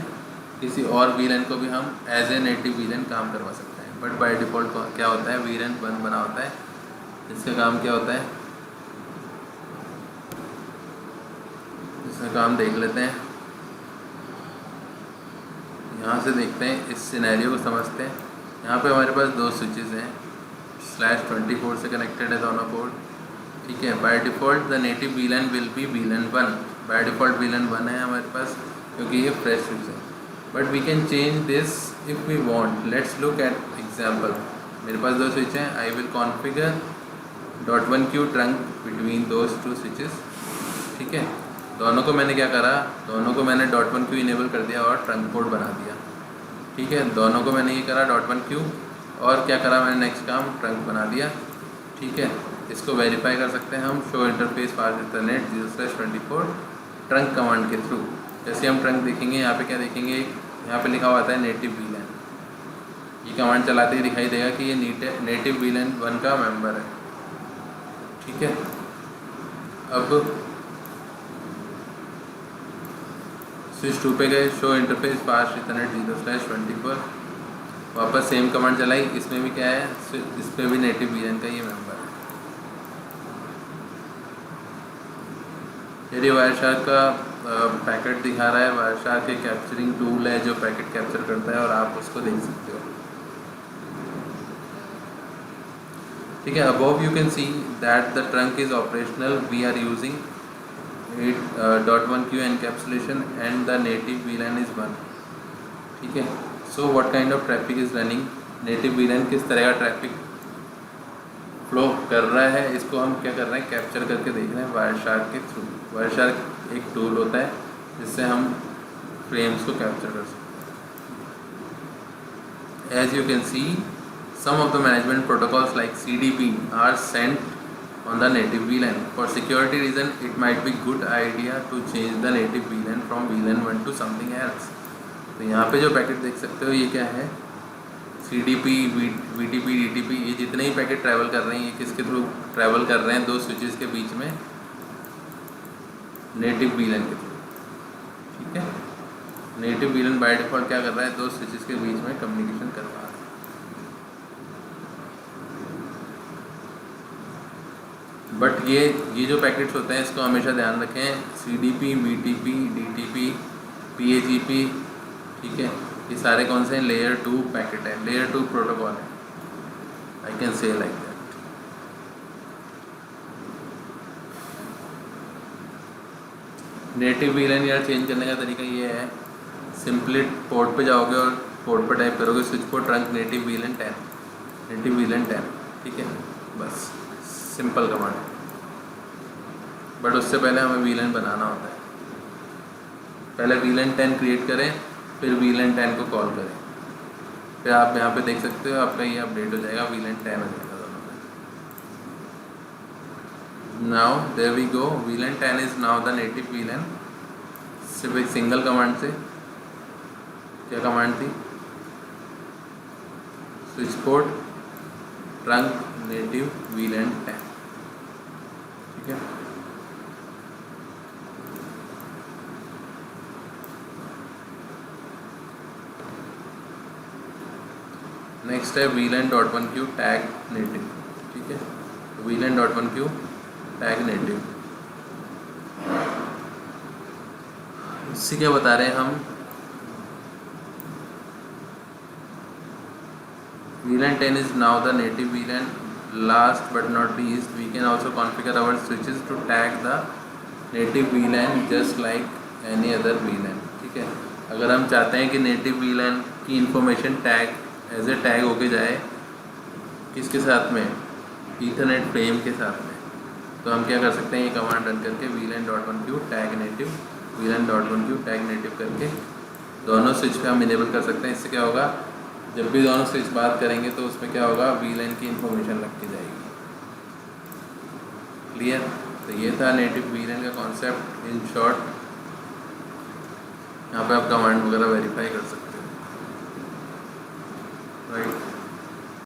किसी और VLAN को भी हम एज ए नेटिव VLAN काम करवा सकते हैं, बट बाय डिफ़ॉल्ट क्या होता है, VLAN 1 बना होता है। इसका काम क्या होता है, इसका काम देख लेते हैं। यहाँ से देखते हैं, इस सिनेरियो को समझते हैं। यहाँ पे हमारे पास दो स्विचेस हैं, /24 से कनेक्टेड है दोनों पोर्ट। ठीक है, by default the native VLAN will be VLAN 1। By default VLAN 1 है हमारे पास, क्योंकि ये फ्रेश स्विच है, but we can change this if we want. Let's look at example. मेरे पास दो स्विच हैं, I will configure .1q trunk between those two switches. ठीक है, दोनों को मैंने क्या करा, दोनों को मैंने .1q इनेबल कर दिया और ट्रंक पोर्ट बना दिया। ठीक है, दोनों को मैंने ये करा .1q, और क्या करा मैंने नेक्स्ट काम, ट्रंक बना दिया। ठीक है, इसको वेरीफाई कर सकते हैं हम शो इंटरफेस पास इथरनेट 0/24 ट्रंक कमांड के थ्रू। जैसे हम ट्रंक देखेंगे, यहाँ पे क्या देखेंगे, यहाँ पे लिखा हुआ आता है नेटिव VLAN। ये कमांड चलाते ही दिखाई देगा कि ये नेटिव VLAN 1 का मेंबर है। ठीक है, अब स्विच 2 पे गए, शो इंटरफेस पास इथरनेट 0/24, वापस सेम कमांड चलाई। इसमें भी क्या है, इसमें भी नेटिव VLAN का ये मेंबर है। यदि वायरशार्क का पैकेट दिखा रहा है, वायरशार्क के कैप्चरिंग टूल है जो पैकेट कैप्चर करता है और आप उसको देख सकते हो। ठीक है, above you can see that the trunk is operational, we are using 8.1q encapsulation and the native VLAN is 1। ठीक है, so what kind of traffic is running, native VLAN किस तरह का ट्रैफिक फ्लो कर रहा है, इसको हम क्या कर रहे हैं, कैप्चर करके देख रहे हैं वायरशार्क के थ्रू। वायरशार्क एक टूल होता है जिससे हम फ्रेम्स को कैप्चर कर सकते हैं। As you can see some of the management protocols like CDP are sent on the native VLAN. For security reason, it might be good idea to change the native VLAN from VLAN 1 to something else. तो यहाँ पे जो पैकेट देख सकते हो ये क्या है, CDP, VTP, DTP, ये जितने ही पैकेट ट्रैवल कर रहे हैं ये किसके थ्रू ट्रैवल कर रहे हैं, दो स्विचेस के बीच में नेटिव VLAN के थ्रू। ठीक है, नेटिव VLAN बाय डिफॉल्ट क्या कर रहा है, दो स्विचेस के बीच में कम्युनिकेशन करवा रहा है। बट ये जो पैकेट्स होते हैं इसको हमेशा ध्यान रखें, CDP, VTP, DTP, PAGP, ठीक है, ये सारे कौन से हैं, लेयर 2 पैकेट है, लेयर 2 प्रोटोकॉल है, I can say like that. Native VLAN यार चेंज करने का तरीका ये है, सिंपली पोर्ट पे जाओगे और पोर्ट पे टाइप करोगे switch port trunk native VLAN 10, native VLAN 10, ठीक है, बस सिंपल कमांड है। बट उससे पहले हमें VLAN बनाना होता है, पहले VLAN 10 क्रिएट करें, फिर VLAN 10 को कॉल करें, फिर आप यहाँ पे देख सकते हो आपका ये अपडेट हो जाएगा, VLAN 10 हो जाएगा दोनों में। Now there we go, VLAN 10 is now the native VLAN। सिर्फ एक सिंगल कमांड से, क्या कमांड थी, switch port trunk native VLAN 10, ठीक है। नेक्स्ट है VLAN.1q टैग नेटिव, ठीक है, VLAN.1q टैग नेटिव। इससे क्या बता रहे हैं हम, VLAN 10 is now the native VLAN. Last but not least, we can also configure our switches to tag the native VLAN just like any other VLAN, ठीक है। अगर हम चाहते हैं कि native VLAN की information tag as a tag होके जाए किसके साथ में, ईथरनेट फ्रेम के साथ में, तो हम क्या कर सकते हैं, ये कमांड रन करके VLAN.1q tag native, VLAN.1q tag native करके दोनों स्विच पे हम इनेबल कर सकते हैं। इससे क्या होगा, जब भी दोनों स्विच बात करेंगे तो उसमें क्या होगा, VLAN की इंफॉर्मेशन लग के जाएगी। क्लियर, तो ये था नेटिव VLAN का कॉन्सेप्ट इन शॉर्ट। यहाँ पे आप कमांड वगैरह वेरीफाई कर सकते हो, राइट।